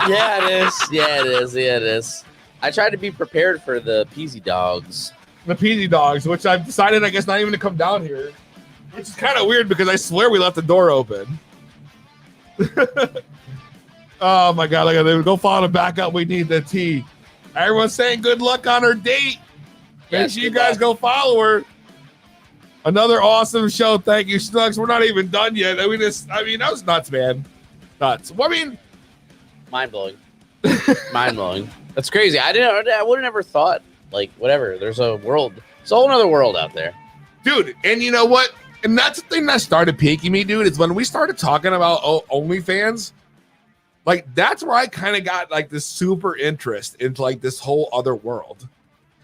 Yeah, it is. Yeah, it is. Yeah, it is. I tried to be prepared for the Peasy Dogs. The Peasy Dogs, which I've decided, I guess, not even to come down here. Which is kind of weird because I swear we left the door open. Oh my God, look at them. Go follow the backup. We need the tea. Everyone's saying good luck on her date. Make sure you guys go follow her. Another awesome show. Thank you, Snugs. We're not even done yet. I mean, that was nuts, man. Nuts. Well, I mean, mind blowing. Mind blowing. That's crazy. I would have never thought, like, whatever. There's a world. It's a whole other world out there. Dude, and you know what? And that's the thing that started piquing me, dude, is when we started talking about OnlyFans. Like, that's where I kind of got, like, this super interest into, like, this whole other world.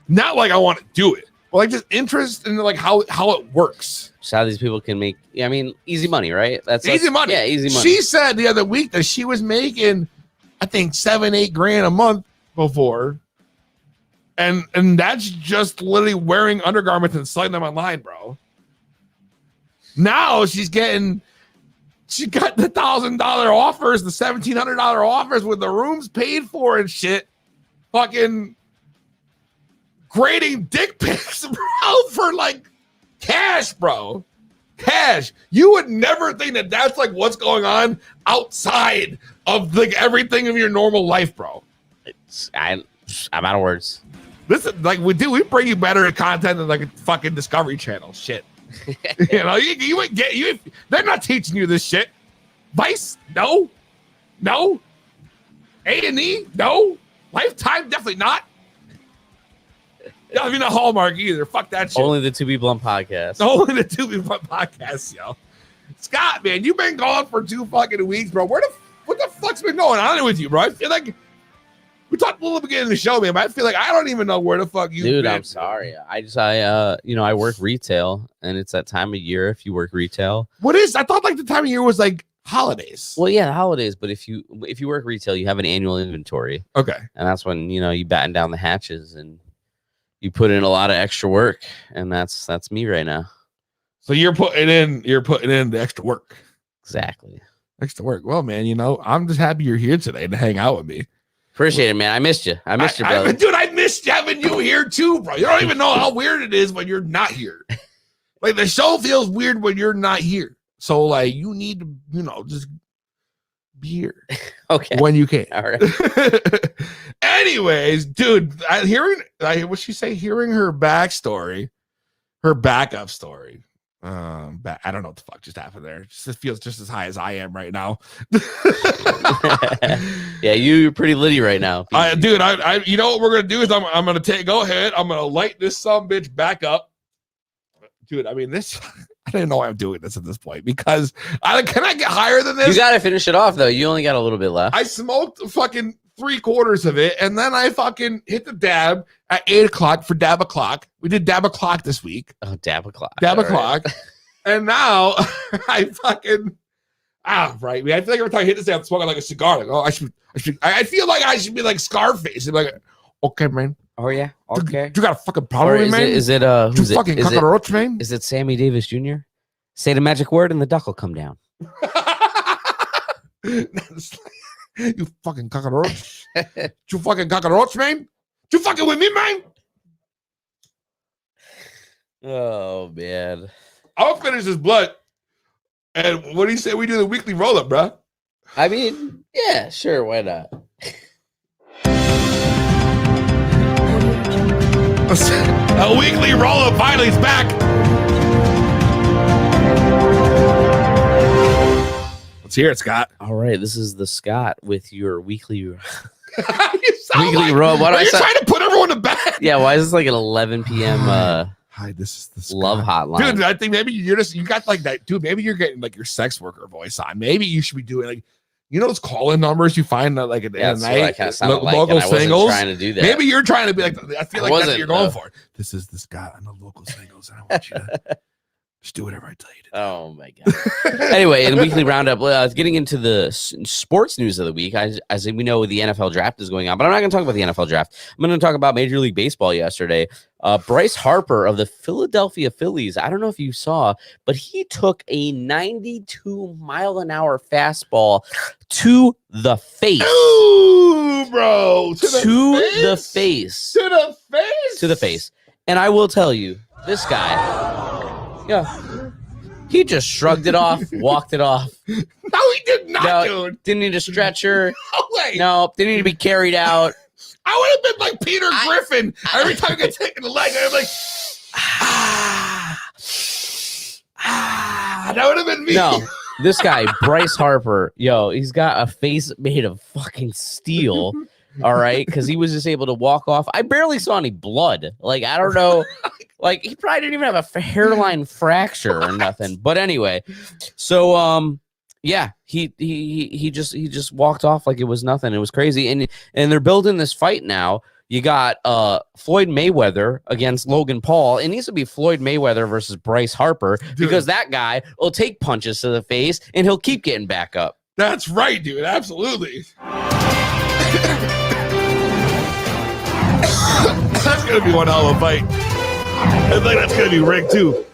Not like I want to do it, but, like, just interest in, like, how it works. Just how these people can make, I mean, easy money, right? That's easy money. Yeah, easy money. She said the other week that she was making, I think, $7-8 grand a month before. And that's just literally wearing undergarments and selling them online, bro. Now she got the $1,000 offers, the $1,700 offers with the rooms paid for and shit. Fucking grading dick pics, bro, for like cash, bro. Cash. You would never think that that's like what's going on outside of like everything of your normal life, bro. I'm out of words. Listen, like we bring you better content than like a fucking Discovery Channel shit. You know, you would get you. They're not teaching you this shit. Vice, no. A&E, no. Lifetime, definitely not. I mean, not Hallmark either. Fuck that shit. Only the To Be Blunt podcast. Only the To Be Blunt podcast, yo. Scott, man, you've been gone for 2 fucking weeks, bro. What the fuck's been going on with you, bro? I feel like we talked a little beginning of the show, man, but I feel like I don't even know where the fuck you've Dude, been. I'm sorry. I work retail, and it's that time of year if you work retail. I thought like the time of year was like holidays. Well, yeah, the holidays, but if you work retail, you have an annual inventory. Okay. And that's when, you batten down the hatches and you put in a lot of extra work, and that's me right now. So you're putting in the extra work. Exactly. Extra work. Well, man, I'm just happy you're here today to hang out with me. Appreciate it, man. I missed you. I missed you, brother. Dude, I missed having you here too, bro. You don't even know how weird it is when you're not here. Like the show feels weird when you're not here. So like you need to, just be here. Okay. When you can. All right. Anyways, dude, what'd she say? Hearing her backstory, her backup story. I don't know what the fuck just happened there. It feels just as high as I am right now. Yeah, you're pretty litty right now. Dude, you know what we're gonna do is I'm gonna go ahead. I'm gonna light this bitch back up, dude. I mean, this. I didn't know why I'm doing this at this point because can I get higher than this? You gotta finish it off though. You only got a little bit left. I smoked fucking 3/4 of it, and then I fucking hit the dab at 8 o'clock for dab o'clock. We did dab o'clock this week. Oh, dab o'clock. Dab o'clock. Right. And now I fucking right. Man, I feel like every time I hit this, I'm smoking like a cigar. Like, I feel like I should be like Scarface. And like, okay, man. Oh yeah. Okay. You got a fucking problem with me, man? Is it who's fucking cockroach, man? Is it Sammy Davis Jr.? Say the magic word and the duck will come down. You fucking cockroach. You fucking cockroach, man. You fucking with me, man. Oh man. I'll finish this blood. And what do you say we do the weekly roll up, bro? I mean, yeah, sure, why not? A weekly roll up finally is back. Let's hear it, Scott. All right, this is the Scott with your weekly Weekly roll. What are you trying to put everyone to bed? Yeah, why is this like an 11 p.m. Hi, this is the Scott. Love hotline? Dude, I think maybe you got like that, dude. Maybe you're getting like your sex worker voice on. Maybe you should be doing like, you know, those call-in numbers you find like at the end of the night, local singles. Trying to do that. Maybe you're trying to be like, I feel like that's what you're going for. This is the Scott on the local singles, and I want you to just do whatever I tell you to do. Oh my god. Anyway, in the weekly roundup, getting into the sports news of the week, as we know, the NFL draft is going on, but I'm not going to talk about the NFL draft. I'm going to talk about Major League Baseball yesterday. Bryce Harper of the Philadelphia Phillies, I don't know if you saw, but he took a 92-mile-an-hour fastball to the face. Ooh, bro. To the face. To the face. And I will tell you, this guy, yeah, he just shrugged it off, walked it off. No, he did not, dude. Didn't need a stretcher. No way. No, didn't need to be carried out. I would have been like Peter Griffin. Every time I get taken the leg, I'm like, that would have been me. No, this guy, Bryce Harper, he's got a face made of fucking steel. All right, because he was just able to walk off. I barely saw any blood. Like, I don't know. Like, he probably didn't even have a hairline fracture or nothing. But anyway, so yeah, he just walked off like it was nothing. It was crazy. And they're building this fight now. You got Floyd Mayweather against Logan Paul. It needs to be Floyd Mayweather versus Bryce Harper, because that guy will take punches to the face and he'll keep getting back up. That's right, dude. Absolutely. That's gonna be one hell of a fight. I think that's gonna be rigged too.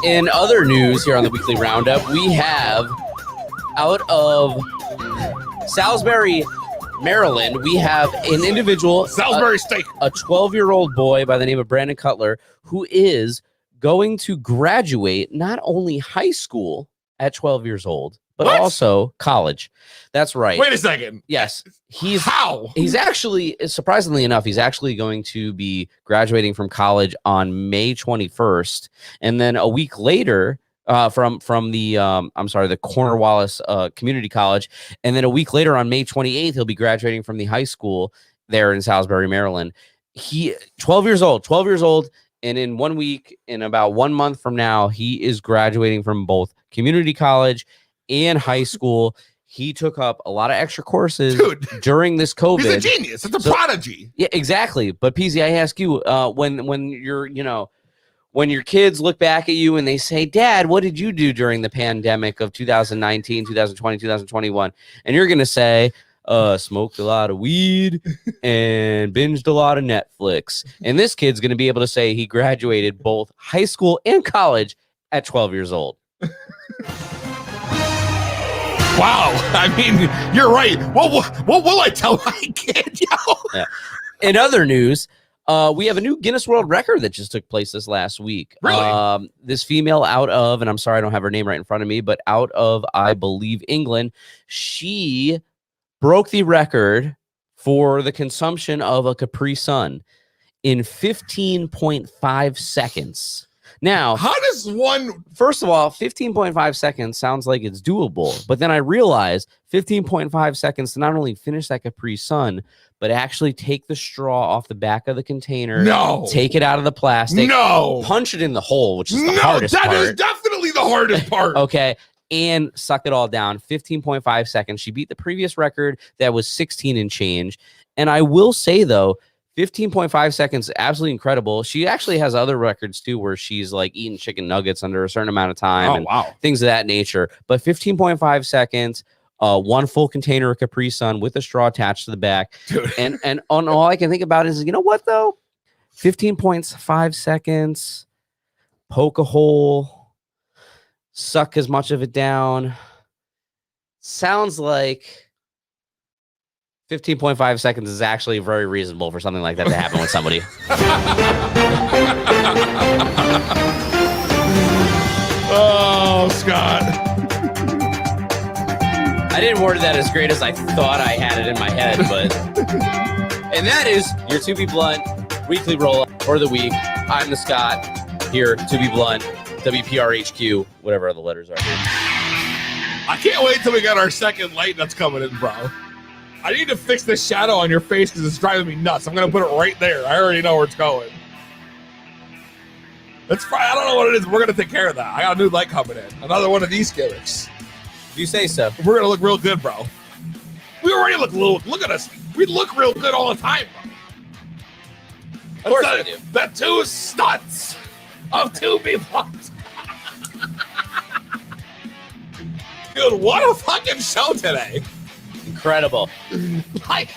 In other news here on the weekly roundup, we have out of Salisbury, Maryland, we have an individual, Salisbury steak, a 12-year-old boy by the name of Brandon Cutler, who is going to graduate not only high school at 12 years old, but also college. That's right. Wait a second. Yes. He's actually, surprisingly enough, he's actually going to be graduating from college on May 21st. And then a week later, from the Cornwallis Community College. And then a week later on May 28th, he'll be graduating from the high school there in Salisbury, Maryland. 12 years old. And in 1 week, in about 1 month from now, he is graduating from both community college and high school. He took up a lot of extra courses during this COVID. He's a genius. It's a prodigy. Yeah, exactly. But PZ, I ask you, when your kids look back at you and they say, "Dad, what did you do during the pandemic of 2019, 2020, 2021?" And you're going to say, smoked a lot of weed and binged a lot of Netflix. And this kid's going to be able to say he graduated both high school and college at 12 years old. Wow. I mean, you're right. What will I tell my kid? Yeah. In other news, we have a new Guinness World Record that just took place this last week. Really? This female out of, and I'm sorry I don't have her name right in front of me, but out of, I believe, England, she broke the record for the consumption of a Capri Sun in 15.5 seconds. Now, how does one... First of all, 15.5 seconds sounds like it's doable, but then I realized 15.5 seconds to not only finish that Capri Sun, but actually take the straw off the back of the container, take it out of the plastic, punch it in the hole, which is the hardest part. That is definitely the hardest part. Okay, and suck it all down. 15.5 seconds. She beat the previous record that was 16 and change. And I will say, though, 15.5 seconds, absolutely incredible. She actually has other records, too, where she's like eating chicken nuggets under a certain amount of time things of that nature. But 15.5 seconds, one full container of Capri Sun with a straw attached to the back. Dude. And on all I can think about is, you know what, though? 15.5 seconds, poke a hole, suck as much of it down. Sounds like 15.5 seconds is actually very reasonable for something like that to happen with somebody. Oh, Scott. I didn't word that as great as I thought I had it in my head, but. And that is your To Be Blunt weekly roll up for the week. I'm the Scott here, To Be Blunt, WPRHQ, whatever the letters are here. I can't wait till we got our second light that's coming in, bro. I need to fix the shadow on your face because it's driving me nuts. I'm going to put it right there. I already know where it's going. That's fine. I don't know what it is. We're going to take care of that. I got a new light coming in. Another one of these gimmicks. You say so. We're going to look real good, bro. We already look at us. We look real good all the time, bro. Of course we do. The two studs of To Be Blunt. Dude, what a fucking show today. Incredible. Like,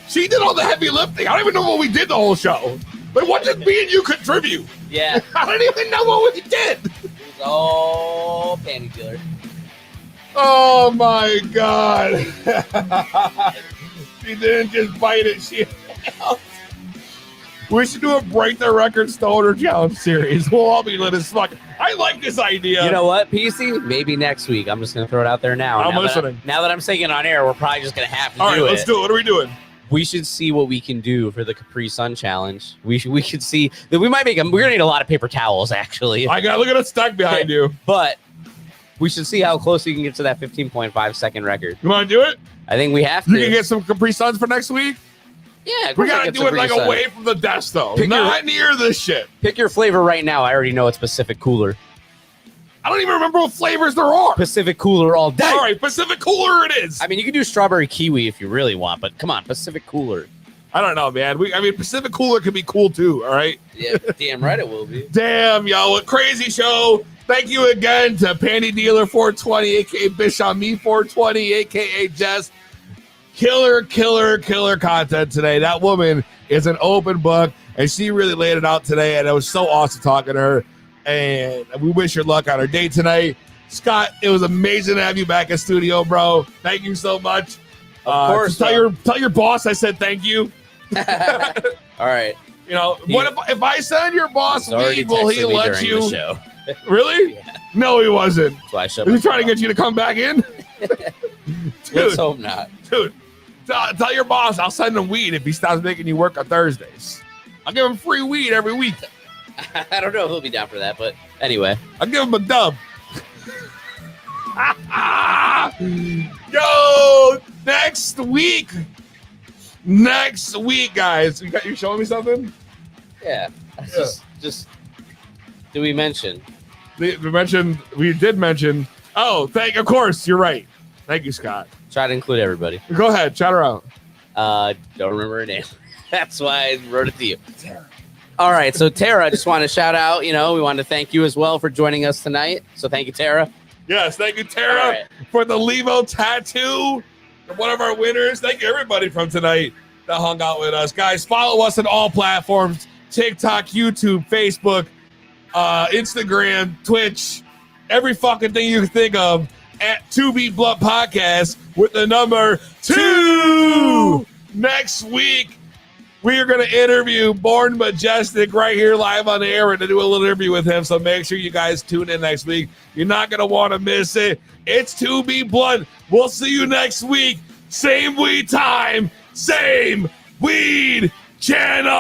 she did all the heavy lifting. I don't even know what we did the whole show. But what did me and you contribute? Yeah. I don't even know what we did. It's all panty dealer. Oh my God. She didn't just bite it. She We should do a Break the Record Stoner Challenge series. We'll all be lit as fuck. I like this idea. You know what, PC? Maybe next week. I'm just going to throw it out there now. I'm listening. Now that I'm saying it on air, we're probably just going to have to all do right, it. let's do it. What are we doing? We should see what we can do for the Capri Sun Challenge. We should see that we might make them. We're going to need a lot of paper towels, actually. I got look at a stack behind you. But we should see how close we can get to that 15.5 second record. You want to do it? I think we have to. You can get some Capri Suns for next week? Yeah, we got to do it like away from the desk, though. Not near this shit. Pick your flavor right now. I already know it's Pacific Cooler. I don't even remember what flavors there are. Pacific Cooler all day. All right, Pacific Cooler it is. I mean, you can do strawberry kiwi if you really want, but come on, Pacific Cooler. I don't know, man. Pacific Cooler could be cool too, all right? Yeah, damn right it will be. Damn, yo, a crazy show. Thank you again to Panty Dealer 420, a.k.a. Bish on Me 420, a.k.a. Jess. Killer content today. That woman is an open book, and she really laid it out today, and it was so awesome talking to her, and we wish her luck on her date tonight. Scott, it was amazing to have you back in studio, bro. Thank you so much. Of course. Tell your boss I said thank you. All right. You know, what if I send your boss weed, will he let you? Show. Really? Yeah. No, he wasn't. So I Is he trying to get you to come back in? Let's hope not. Dude, tell your boss I'll send him weed if he stops making you work on Thursdays. I'll give him free weed every week. I don't know if he'll be down for that, but anyway. I'll give him a dub. Yo, next week, guys. You showing me something? Yeah. Just do we mention? We did mention. Oh, of course, you're right. Thank you, Scott. Try to include everybody. Go ahead, shout her out. Don't remember her name. That's why I wrote it to you. Tara. All right, so Tara, I just want to shout out, we want to thank you as well for joining us tonight. So thank you, Tara. Yes, thank you, Tara, for the Levo tattoo. For one of our winners. Thank you, everybody from tonight that hung out with us. Guys, follow us on all platforms. TikTok, YouTube, Facebook, Instagram, Twitch, every fucking thing you can think of at 2 Be Blunt Podcast with the number 2. Next week, we are going to interview Born Majestic right here live on the air and to do a little interview with him. So make sure you guys tune in next week. You're not going to want to miss it. It's 2 Be Blunt. We'll see you next week. Same weed time, same weed channel.